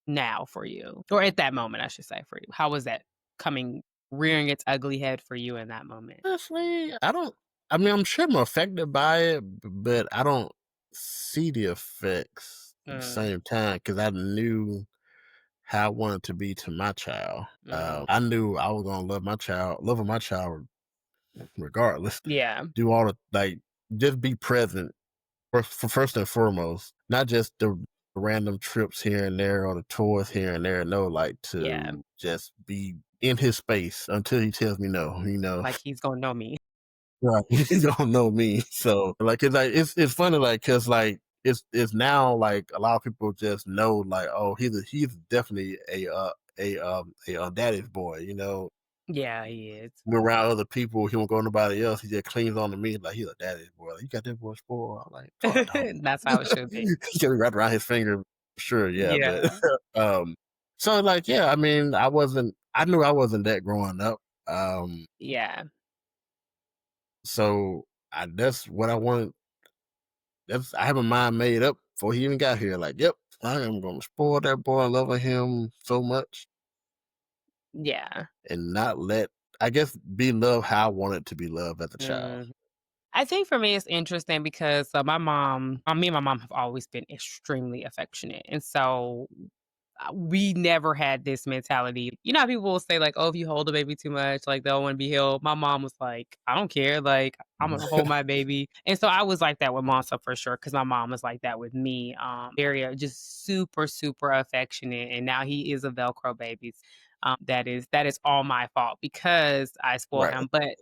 now for you? Or at that moment, I should say for you. How was that coming rearing its ugly head for you in that moment? Honestly, I don't. I mean, I'm sure I'm affected by it, but I don't see the effects at the Mm, same time because I knew how I wanted to be to my child. mhm. I knew I was gonna loving my child regardless. Yeah, Do all the like, just be present for first and foremost, not just the random trips here and there or the tours here and there. No, like yeah. to just be in his space until he tells me no. Like, he's gonna know me. Right. He don't know me. So it's funny, like, cause like it's now like a lot of people just know like, oh, he's definitely a daddy's boy, Yeah, he is. We're around other people, he won't go to nobody else. He just clings on to me like he's a daddy's boy. Like, you got that boy spoiled. I'm like, no, I don't. That's how it should be. He get it wrapped around his finger, sure, yeah. But Yeah, um so like, yeah, I mean, I knew I wasn't that growing up. Um yeah, so that's what I wanted. I have my mind made up before he even got here. Like, yep, I am gonna spoil that boy, loving him so much, yeah. and not let, I guess, be loved how I wanted to be loved as a child. Mhm. I think for me, it's interesting because, me and my mom have always been extremely affectionate, and so we never had this mentality. You know how people will say like, "Oh, if you hold a baby too much, like they'll want to be held." My mom was like, "I don't care. Like I'm gonna hold my baby." And so I was like that with Monsa for sure, because my mom was like that with me. Very just super super affectionate, and now he is a Velcro baby. That is all my fault because I spoil Right. him. But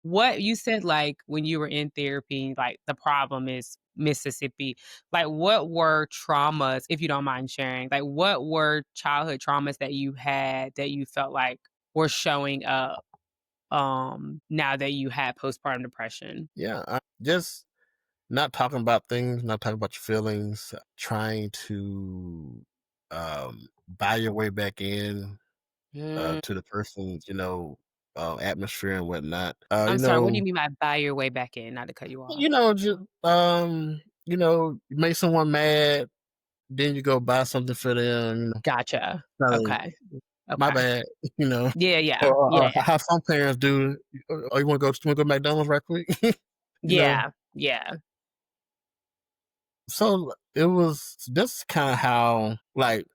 what you said, like when you were in therapy, like the problem is Mississippi. Like, what were traumas, if you don't mind sharing? Like, what were childhood traumas that you had that you felt like were showing up, now that you had postpartum depression? Yeah. Just not talking about things, not talking about your feelings, trying to buy your way back in Mm, to the person's, atmosphere and whatnot. I'm sorry, what do you mean by buy your way back in? Not to cut you off. Just you make someone mad, then you go buy something for them. Gotcha. Kinda, Okay. my Okay. bad, you know, Yeah, yeah. or Yeah. how some parents do. Oh, you wanna go to McDonald's right quick? you know, Yeah. Yeah. so it was just kind of how like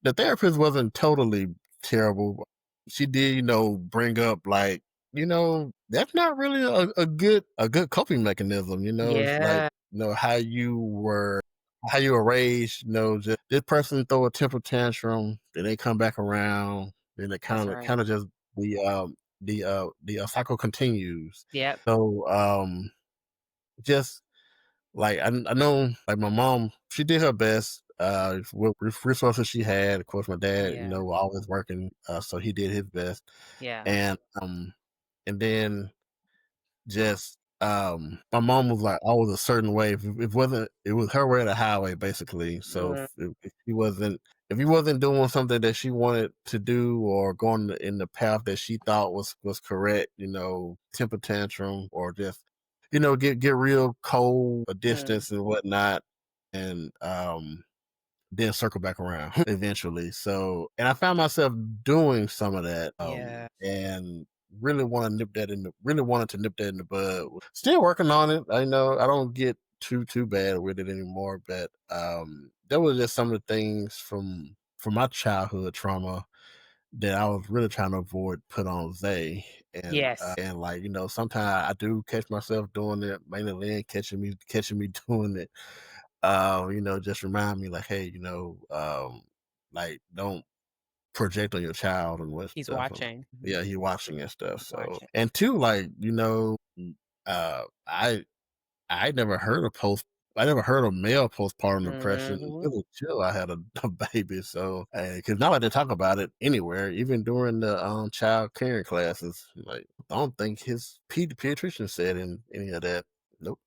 the therapist wasn't totally terrible. She did, bring up like, that's not really a good coping mechanism, it's like, Yeah. how you were raised, just this person throw a temper tantrum, then they come back around, then it That's kind of right. kind of just the cycle continues. Yep. So just like I know, like my mom, she did her best with resources she had. Of course, my dad, Yeah. always working, so he did his best, Yeah. and then just my mom was like always a certain way. If it wasn't, it was her way or the highway, basically. So Mm, if he wasn't doing something that she wanted to do or going in the path that she thought was correct, temper tantrum or just get real cold, a mm. distance and whatnot, and then circle back around eventually. So, and I found myself doing some of that, Yeah. and really wanted to nip that in the bud. Still working on it. I know I don't get too bad with it anymore, but that was just some of the things from. for my childhood trauma that I was really trying to avoid put on they, Yes, and, like, sometimes I do catch myself doing it, mainly Lynn catching me doing it, just remind me like, "Hey, like, don't project on your child and what he's stuff," and watching. yeah, Mhm. he watching and stuff, He's so watching. and 2, like, uh, I I never heard of post I never heard of male postpartum depression Mhm. until I had a baby, so, because now I didn't talk about it anywhere, even during the, child caring classes, like, I don't think his pediatrician said in any of that. Nope.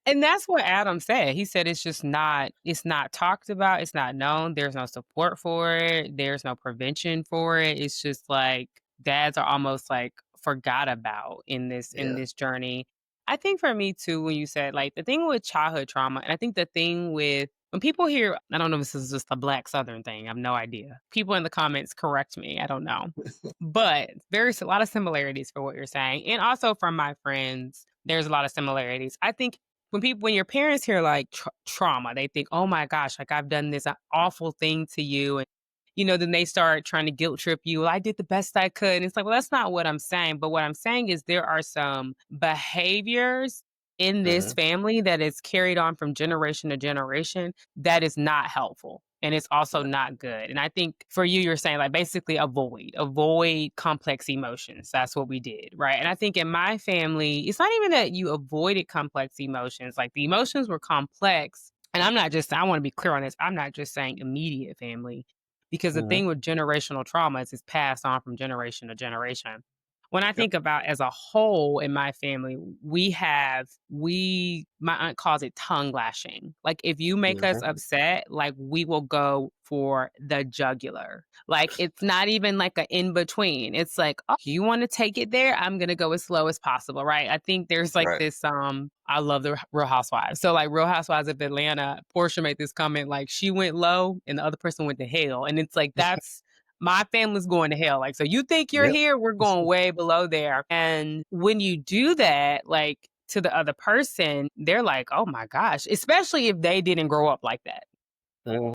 And that's what Adam said. He said it's not talked about, it's not known, there's no support for it, there's no prevention for it. It's just like dads are almost like forgot about in Yeah. this journey. I think for me too, when you said like the thing with childhood trauma, and I think the thing with when people hear, I don't know if this is just a black southern thing, I have no idea. People in the comments correct me, I don't know. But there's a lot of similarities for what you're saying. And also from my friends, there's a lot of similarities. I think when your parents hear like trauma, they think, "Oh my gosh, like I've done this awful thing to you," and then they start trying to guilt trip you. "Well, I did the best I could," and it's like, well, that's not what I'm saying. But what I'm saying is there are some behaviors in this Mhm. family that is carried on from generation to generation that is not helpful. And it's also Right. not good. And I think for you, you're saying like basically avoid complex emotions. That's what we did. Right. And I think in my family, it's not even that you avoided complex emotions. Like the emotions were complex. And I want to be clear on this. I'm not just saying immediate family because the Mhm. thing with generational trauma is it's passed on from generation to generation. When I Yep. think about as a whole in my family, my aunt calls it tongue lashing. Like if you make us Mhm. upset, like we will go for the jugular. Like it's not even like a in between. It's like, oh, you want to take it there? I'm gonna go as slow as possible, right? I think there's like Right. this I love the Real Housewives. So like Real Housewives of Atlanta, Portia made this comment like she went low and the other person went to hell. And it's like that's my family's going to hell. Like, so you think you're Yep. here? We're going way below there. And when you do that, like to the other person, they're like, oh my gosh, especially if they didn't grow up like that. Mhm.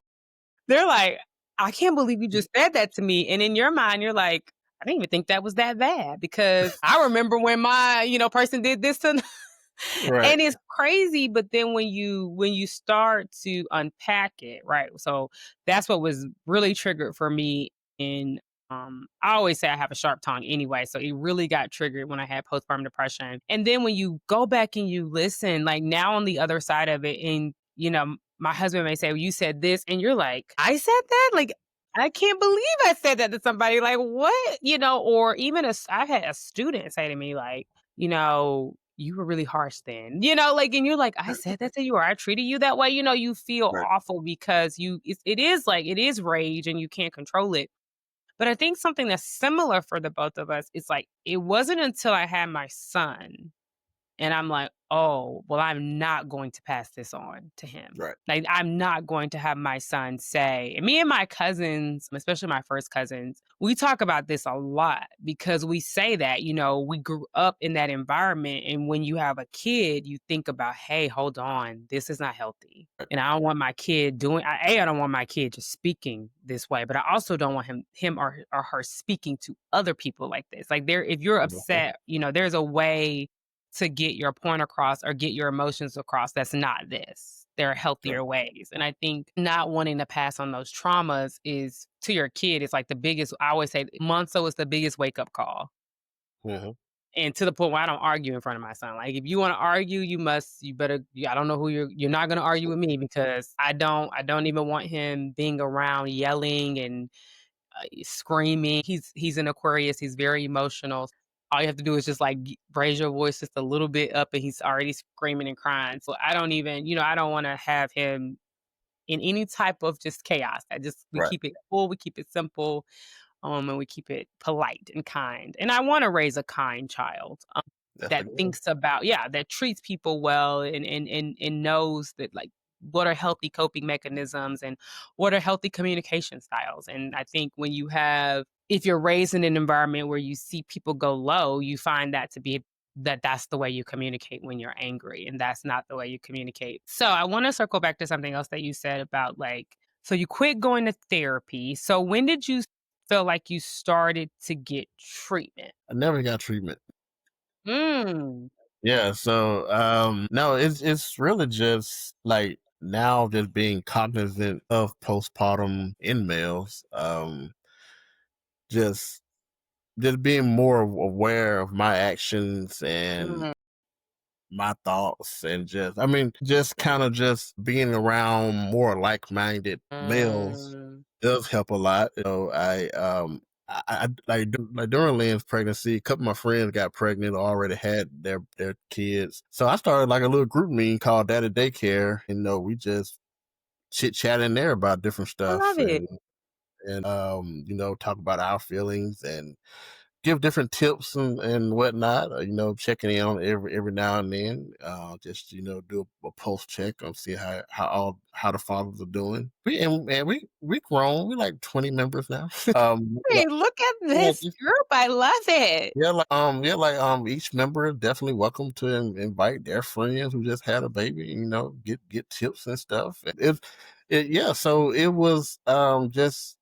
They're like, I can't believe you just said that to me. And in your mind, you're like, I didn't even think that was that bad because I remember when my, person did this to Right. and it's crazy, but then when you start to unpack it, right? So that's what was really triggered for me in I always say I have a sharp tongue anyway, so it really got triggered when I had postpartum depression. And then when you go back and you listen, like now on the other side of it, and my husband may say, well, you said this, and you're like, I said that? Like I can't believe I said that to somebody. Like, what? Or even I've had a student say to me, like, you were really harsh then. Like, and you're like, I said that to you or I treated you that way. You feel Right. awful because it is rage and you can't control it. But I think something that's similar for the both of us is like, it wasn't until I had my son and I'm like, "Oh, well, I'm not going to pass this on to him." Right. Like, I'm not going to have my son say and me and my cousins, especially my first cousins, we talk about this a lot because we say that, we grew up in that environment, and when you have a kid, you think about, "Hey, hold on, this is not healthy." Right. And I don't want my kid I don't want my kid just speaking this way, but I also don't want him or her speaking to other people like this. Like, if you're Mhm. upset, there's a way to get your point across or get your emotions across that's not this. There are Right. healthier ways. And I think not wanting to pass on those traumas is to your kid is like the biggest, I always say month so is the biggest wake up call. Mhm. And to the point where I don't argue in front of my son. Like if you want to argue, you better I don't know who you're not gonna argue with me because I don't even want him being around yelling and screaming. He's an Aquarius. He's very emotional. All you have to do is just like raise your voice just a little bit up, and he's already screaming and crying. So I don't even, I don't want to have him in any type of just chaos. We Right. keep it cool, we keep it simple, and we keep it polite and kind. And I want to raise a kind child That's a that good one. thinks about, yeah, that treats people well and knows that like what are healthy coping mechanisms and what are healthy communication styles. And I think if you're raised in an environment where you see people go low, you find that to be that's the way you communicate when you're angry and that's not the way you communicate. So I want to circle back to something else that you said about like So you quit going to therapy. So when did you feel like you started to get treatment? I never got treatment. Mm. Yeah, so no, it's really just like now just being cognizant of postpartum in males, just just being more aware of my actions and Mm. my thoughts and just I mean, just kind of just being around more like-minded males Mm. does help a lot. Like during Lynn's pregnancy, a couple of my friends got pregnant, already had their kids. So I started like a little group meeting called Daddy Daycare. And, we just chit chat in there about different I stuff love it. and talk about our feelings and give different tips and whatnot. Checking in on every now and then. Just do a pulse check on see how the fathers are doing. We grown. We like 20 members now. Hey, look at Yeah, this group. I love it. each member is definitely welcome to invite their friends who just had a baby. Get tips and stuff. Yeah. So it was just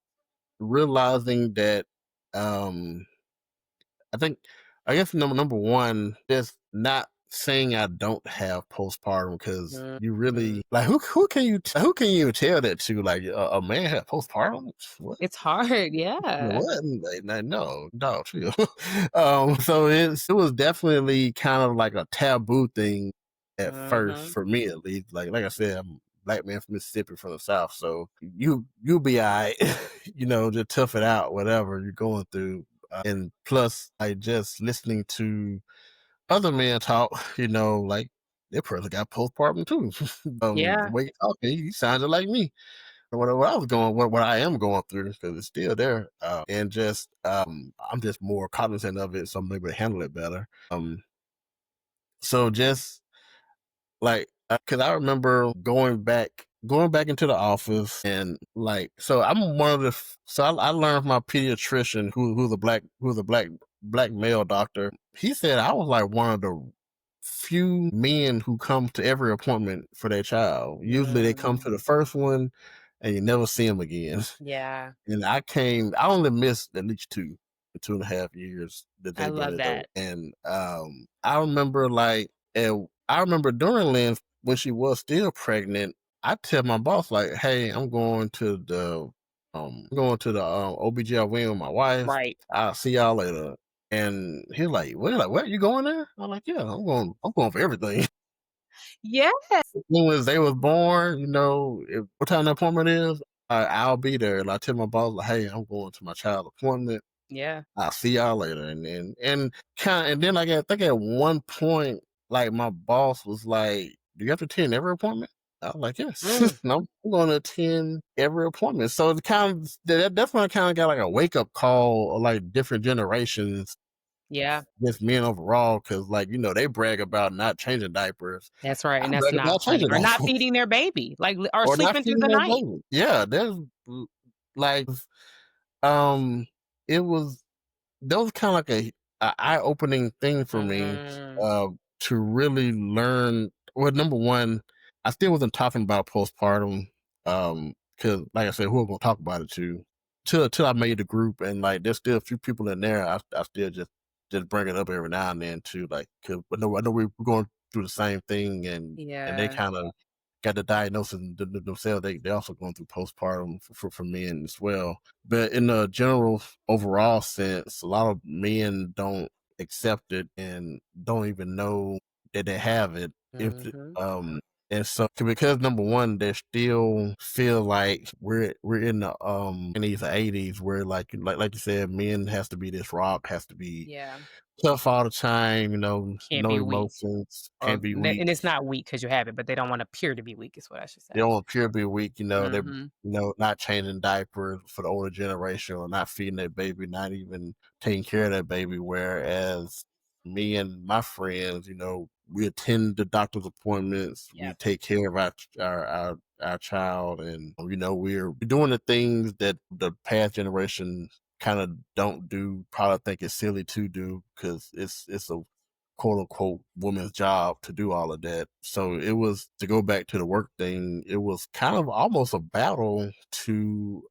realizing that um I think I guess number one, just not saying I don't have postpartum because you Mhm. really like who can you tell that to like a man had postpartum? What? It's hard, yeah. What? Like, no, no, chill. So it was definitely kind of like a taboo thing at first Mhm. for me at least. Like I said, I'm a black man from Mississippi from the South, so you'll be alright. Just tough it out, whatever you're going through. And plus, I just listening to other men talk, like their person got postpartum too. The Yeah. way he talking, he sounded like me what I was going, what I am going through, because it's still there, and just I'm just more cognizant of it, so I'm able to handle it better. So just like, cause I remember going back into the office and like, so I'm one of the, so I learned from my pediatrician who's a black male doctor. He said I was like one of the few men who come to every appointment for their child. Usually they come Mm. to the first one and you never see them again. Yeah. And I only missed at least 2.5 years that I they brought love it up. that. And I remember I remember during Lynn when she was still pregnant, I tell my boss like, "Hey, I'm going to the OBGYN with my wife. Right. I'll see y'all later." And he's like, "What? Like, what? You going there?" I'm like, "Yeah, I'm going for everything." Yeah. As soon as they was born, what time the appointment is, I'll be there. And I tell my boss, like, "Hey, I'm going to my child appointment. Yeah. I'll see y'all later." And then I think at one point, like my boss was like, "Do you have to attend every appointment?" I was like, "Yes, Mm. no, I'm going to attend every appointment." So it kind of that's when I kind of got like a wake up call, of like different generations, Yeah. just men overall, because like they brag about not changing diapers. That's right, I and that's brag not about funny. changing Or not diapers feeding their baby, like, or or not sleeping through feeding the their night. baby. Yeah, like um, it was that was kind of like a eye-opening thing for me, Mm. uh, to really learn. Well, number one, I still wasn't talking about postpartum, because like I said, who am I gonna talk about it to? Till I made the group, and like there's still a few people in there. I still just bring it up every now and then too, like because I know we're going through the same thing, and they Yeah. kind of got the diagnosis themselves. They also going through postpartum for men as well. But in the general overall sense, a lot of men don't accept it and don't even know that they have it. If Mhm. and so because number one, they still feel like we're in the in these 80s where like you said, men has to be this rock, has to be Yeah. tough all the time, Can't no be weak, emotions, or can't be weak. and it's not weak because you have it, but they don't wanna appear to be weak is what I should They say. don't appear to be weak, they're Mhm. not changing diapers for the older generation or not feeding their baby, not even taking care of that baby. Whereas me and my friends, we attend the doctor's appointments, we Yep. take care of our child, and we're doing the things that the past generation kind of don't do, probably think it's silly to do because it's a quote unquote woman's job to do all of that. So it was to go back to the work thing, it was kind of almost a battle to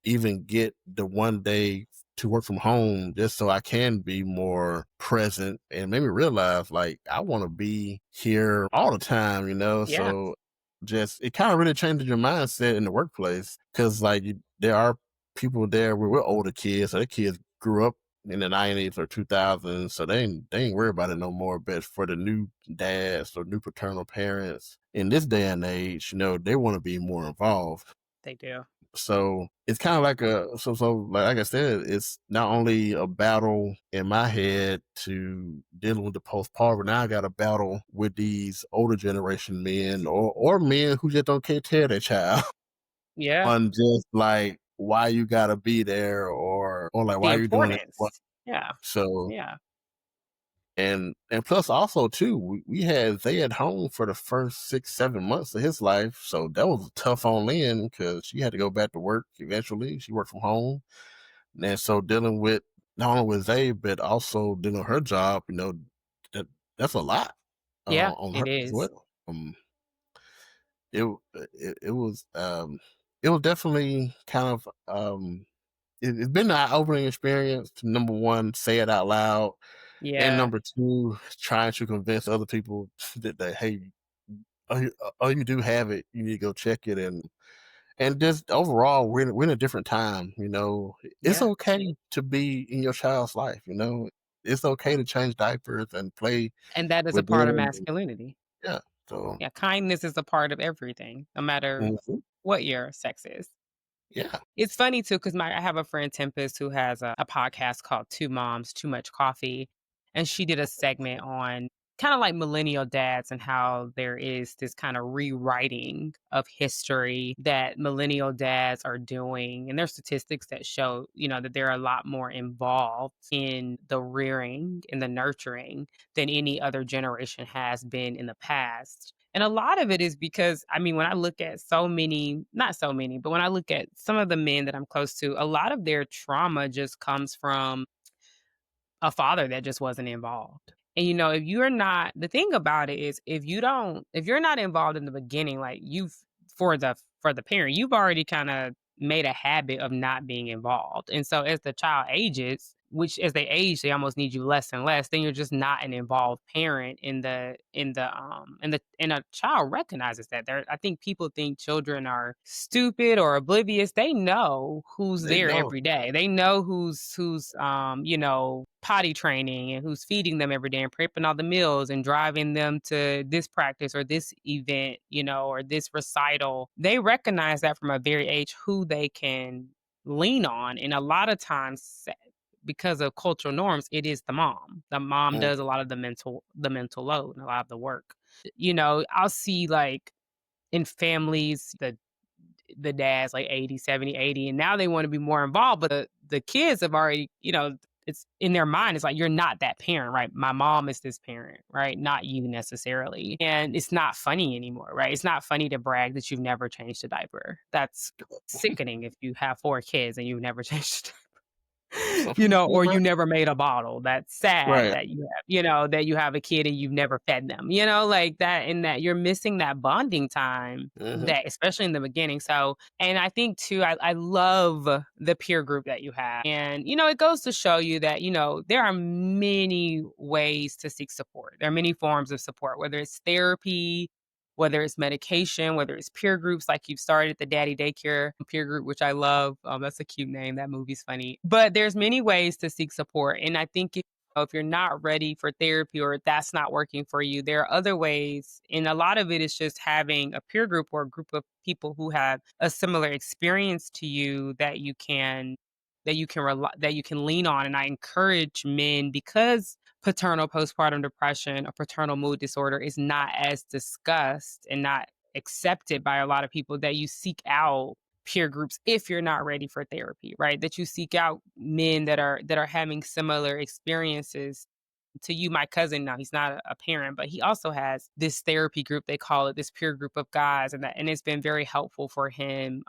even get the one day to work from home just so I can be more present and made me realize like I want to be here all the time, you know. Yeah, So just it kind of really changes your mindset in the workplace because like there are people there where we're older kids, so the kids grew up in the 90s or 2000s, so they ain't worried about it no more. But for the new dads or new paternal parents in this day and age, you know, they want to be more involved. they do. So it's kind of like like I said, it's not only a battle in my head to dealing with the postpartum. Now I got a battle with these older generation men or men who just don't care tell their child Yeah, on just like why you gotta be there or like the why you doing it. importance. Yeah, So yeah, and plus also too, we had Zay at home for the first 6, 7 months of his life. So that was tough on Lynn because she had to go back to work eventually. She worked from home. And so dealing with not only with Zay, but also dealing with her job, you know, that that's a lot yeah, on her it as is. well. It, it was definitely kind of it's been an eye-opening experience to number one, say it out loud, and Yeah, number two, trying to convince other people that hey, you do have it, you need to go check it, and just overall, we're in a different time. You know, it's yeah. okay to be in your child's life. You know, it's okay to change diapers and play And that is a with part of them. masculinity. Yeah, so Yeah, kindness is a part of everything, no matter mhm, what your sex is. yeah, It's funny too, because I have a friend Tempest who has a podcast called Two Moms, Too Much Coffee. And she did a segment on kind of like millennial dads and how there is this kind of rewriting of history that millennial dads are doing. And there's statistics that show, that they're a lot more involved in the rearing and the nurturing than any other generation has been in the past. And a lot of it is because, I mean, when I look at so many, not so many, but when I look at some of the men that I'm close to, a lot of their trauma just comes from a father that just wasn't involved. And if you're not, the thing about it is if you're not involved in the beginning, like for the parent, you've already kind of made a habit of not being involved. And so as the child ages, which as they age, they almost need you less and less, then you're just not an involved parent and a child recognizes that. I think people think children are stupid or oblivious. They know who's they there know. every day. They know who's potty training and who's feeding them every day and prepping all the meals and driving them to this practice or this event, or this recital. They recognize that from a very age who they can lean on. And a lot of times because of cultural norms, it is the mom. The mom Mm, does a lot of the mental load and a lot of the work. I'll see like in families, the dad's like 80, 70, 80, and now they want to be more involved, but the kids have already, it's in their mind, it's like you're not that parent, right? My mom is this parent, right? Not you necessarily. And it's not funny anymore, right? It's not funny to brag that you've never changed a diaper. That's sickening if you have 4 kids and you've never changed some people still or right, you never made a bottle. That's sad right. that you have a kid and you've never fed them, like that, and that you're missing that bonding time Hmm. that, especially in the beginning. So, and I think too, I love the peer group that you have. And, it goes to show you that, there are many ways to seek support. There are many forms of support, whether it's therapy, whether it's medication, whether it's peer groups like you've started the Daddy Daycare peer group, which I love. That's a cute name. That movie's funny. But there's many ways to seek support. And I think if you're not ready for therapy or if that's not working for you, there are other ways. And a lot of it is just having a peer group or a group of people who have a similar experience to you that you can lean on. And I encourage men, because paternal postpartum depression or paternal mood disorder is not as discussed and not accepted by a lot of people, that you seek out peer groups if you're not ready for therapy, right? That you seek out men that are having similar experiences To you, my cousin, now he's not a parent, but he also has this therapy group, they call it, this peer group of guys, and it's been very helpful for him,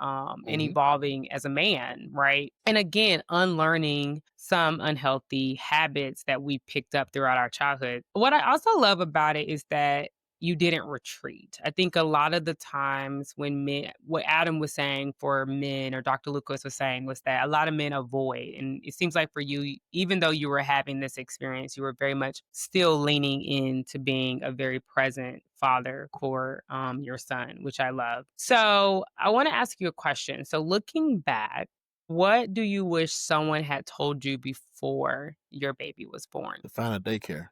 in Mhm. evolving as a man, right? And again, unlearning some unhealthy habits that we picked up throughout our childhood. What I also love about it is that you didn't retreat. I think a lot of the times when men, what Adam was saying for men, or Dr. Lucas was saying, was that a lot of men avoid. And it seems like for you, even though you were having this experience, you were very much still leaning into being a very present father for your son, which I love. So I want to ask you a question. So looking back, what do you wish someone had told you before your baby was born? To find a daycare.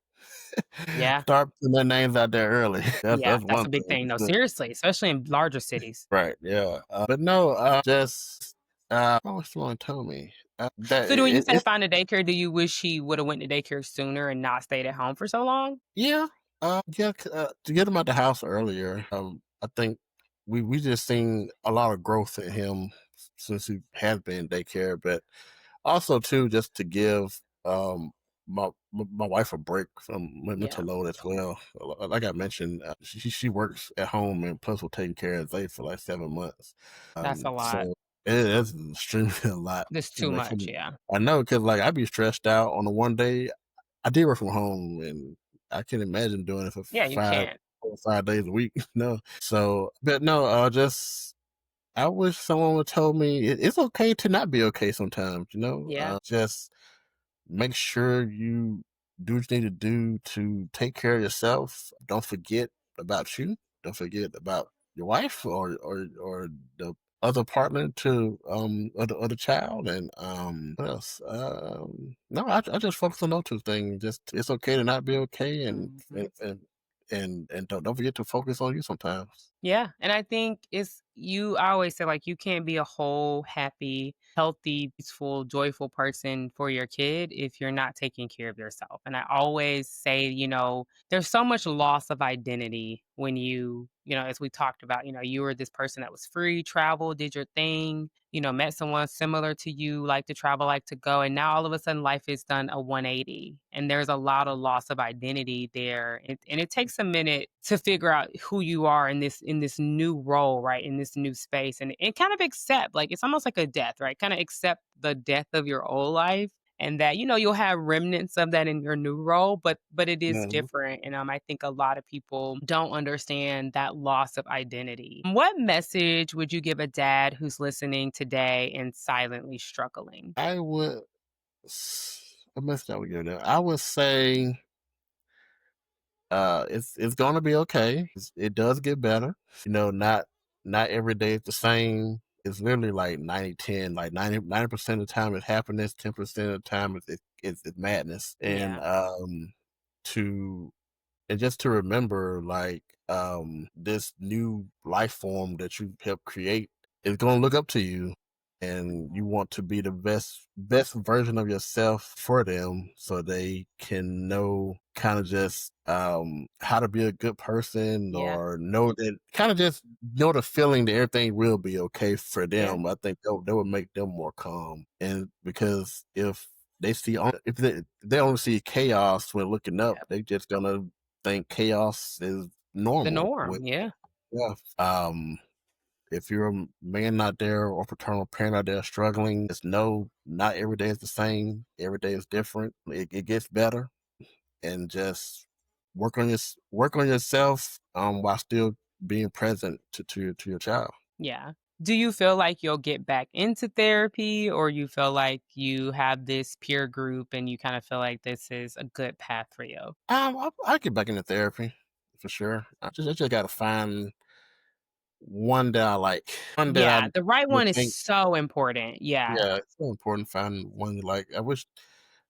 Yeah. Start putting their names out there early. Yeah, That's that's one a big thing thing. No, for sure. seriously, especially in larger cities. Right, yeah, but no, just, what was someone told me? That So do when you say it's find a daycare, do you wish he woulda went to daycare sooner and not stayed at home for so long? yeah, yeah, to get him out the house earlier, I think we just seen a lot of growth in him since he has been in daycare, but also too, just to give, my wife a break from Yeah, mental load as well. Like I mentioned, she works at home and plus we're taking care of Zay for like 7 months. that's a lot. So it's extremely a lot. That's To too make much, him, yeah. I know, cause like I'd be stressed out on the one day. I did work from home, and I can imagine doing it for Yeah, you can't. 5 days a week. No, so but no, just I wish someone would told me it's okay to not be okay sometimes. Yeah, Just make sure you do what you need to do to take care of yourself. Don't forget about you. Don't forget about your wife or the other partner to other child and what else? No, I just focus on those two things. Just it's okay to not be okay mhm. and don't forget to focus on you sometimes. Yeah, and I think I always say, like, you can't be a whole, happy, healthy, peaceful, joyful person for your kid if you're not taking care of yourself, and I always say, there's so much loss of identity when as we talked about, you were this person that was free, travel, did your thing, met someone similar to you, like to travel, like to go, and now all of a sudden life is done a 180, and there's a lot of loss of identity there, and it takes a minute to figure out who you are in this new role, right, in this new space, and kind of accept, like, it's almost like a death, right, kind of accept the death of your old life, and that you'll have remnants of that in your new role, but it is Mhm. different, and I think a lot of people don't understand that loss of identity. What message would you give a dad who's listening today and silently struggling? I would. What message I would give them? I would say it's gonna be okay. It does get better. Not every day is the same. It's literally like 90-10. Like 90% of the time it's happiness, 10% of the time it's madness. And Yeah, to and just to remember like this new life form that you helped create is going to look up to you and you want to be the best version of yourself for them so they can know kind of just how to be a good person yeah, or know that kind of just know the feeling that everything will be okay for yeah, them. I think that would make them more calm and because if they only see chaos when looking up, yeah. they just gonna think chaos is The normal. norm, yeah, Yeah. If you're a man out there or paternal parent out there struggling, just know not every day is the same. Every day is different. It gets better, and just work on yourself while still being present to your child. yeah. Do you feel like you'll get back into therapy, or you feel like you have this peer group and you kind of feel like this is a good path for you? I get back into therapy for sure. I just got to find one that I like, one that I Yeah, the right would one is think. so important. Yeah. Yeah, it's so important to find one you like. I wish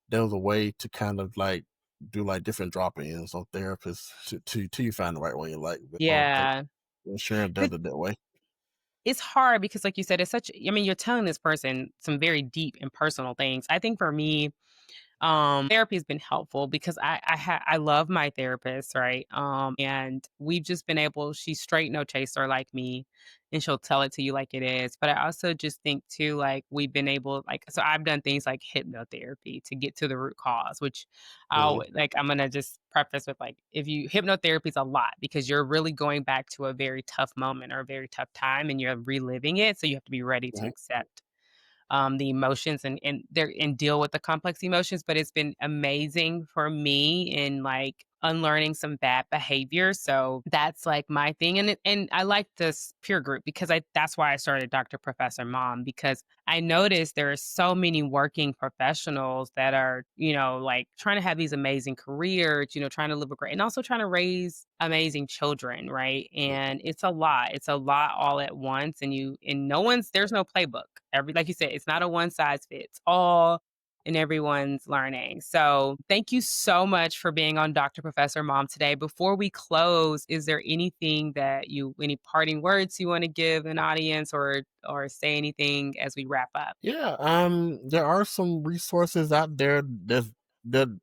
there was a way to kind of like do like different drop-ins on therapists to you find the right one you like. But I don't think Yeah. insurance does The it that way. It's hard because, like you said, it's such I mean, you're telling this person some very deep and personal things. I think for me, Therapy has been helpful because I love my therapist, right? And we've just been able she's straight no chaser like me, and she'll tell it to you like it is. But I also just think too, like we've been able like so I've done things like hypnotherapy to get to the root cause, which Mhm. I'm gonna just preface with like if you hypnotherapy is a lot because you're really going back to a very tough moment or a very tough time and you're reliving it. So you have to be ready to Mhm. accept the emotions and deal with the complex emotions. But it's been amazing for me in like unlearning some bad behavior. So that's like my thing. And I like this peer group because I that's why I started Dr. Professor Mom, because I noticed there are so many working professionals that are, like trying to have these amazing careers, trying to live a great and also trying to raise amazing children, right? Mhm. And it's a lot. It's a lot all at once. And no one's there's no playbook. Like you said, it's not a one size fits all and everyone's learning. So thank you so much for being on Dr. Professor Mom today. Before we close, is there any parting words you want to give an audience or say anything as we wrap up? Yeah, there are some resources out there that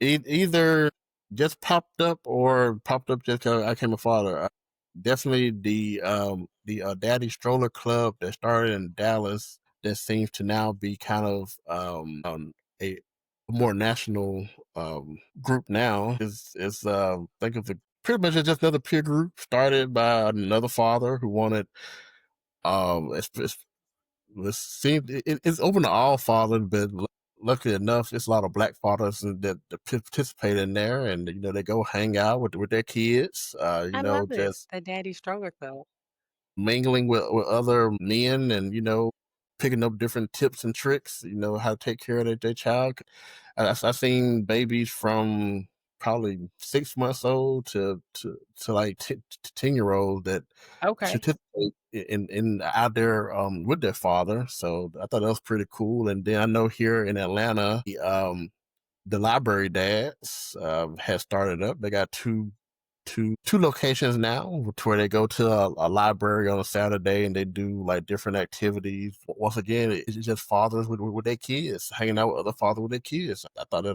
either just popped up or popped up just 'cause I became a father. Definitely the Daddy Stroller Club that started in Dallas that seems to now be kind of a more national group now is think of it pretty much as just another peer group started by another father who wanted it's it's open to all fathers, but luckily enough, it's a lot of black fathers that participate in there, and they go hang out with their kids. I love it. Just The Daddy Stroller Club. mingling with other men, and picking up different tips and tricks. How to take care of their child. I've seen babies from probably 6 months old to like 10-year old that Okay. participate in out there with their father. So I thought that was pretty cool. And then I know here in Atlanta, the library dads has started up. They got two locations now to where they go to a library on a Saturday and they do like different activities. Once again, it's just fathers with their kids, hanging out with other fathers with their kids. I thought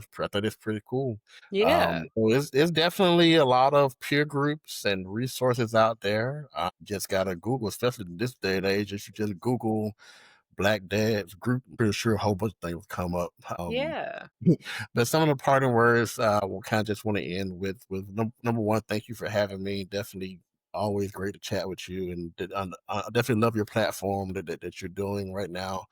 it's pretty cool. Yeah. So it's definitely a lot of peer groups and resources out there. Just gotta Google, especially in this day and age. If you just Google Black Dads group, I'm pretty sure a whole bunch of things will come up. Yeah. But some of the parting words, we'll kind of just want to end with number one. Thank you for having me. Definitely always great to chat with you, and I definitely love your platform that you're doing right now.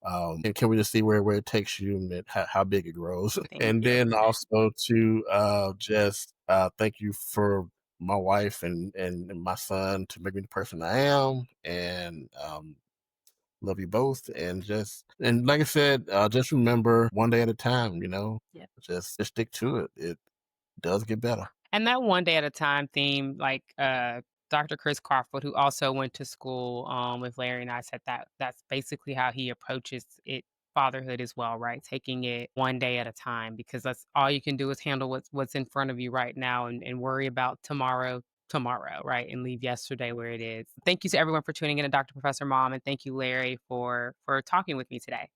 And can we just see where it takes you and how big it grows? Thank And you. then also to just thank you for my wife and my son to make me the person I am, and love you both, and like I said, just remember one day at a time. Yeah. Just stick to it. It does get better. And that one day at a time theme, like Dr. Chris Crawford, who also went to school with Larry and I, said that that's basically how he approaches it fatherhood as well, right? Taking it one day at a time because that's all you can do is handle what's in front of you right now and worry about tomorrow, right? And leave yesterday where it is. Thank you to everyone for tuning in to Dr. Professor Mom and thank you, Larry, for talking with me today.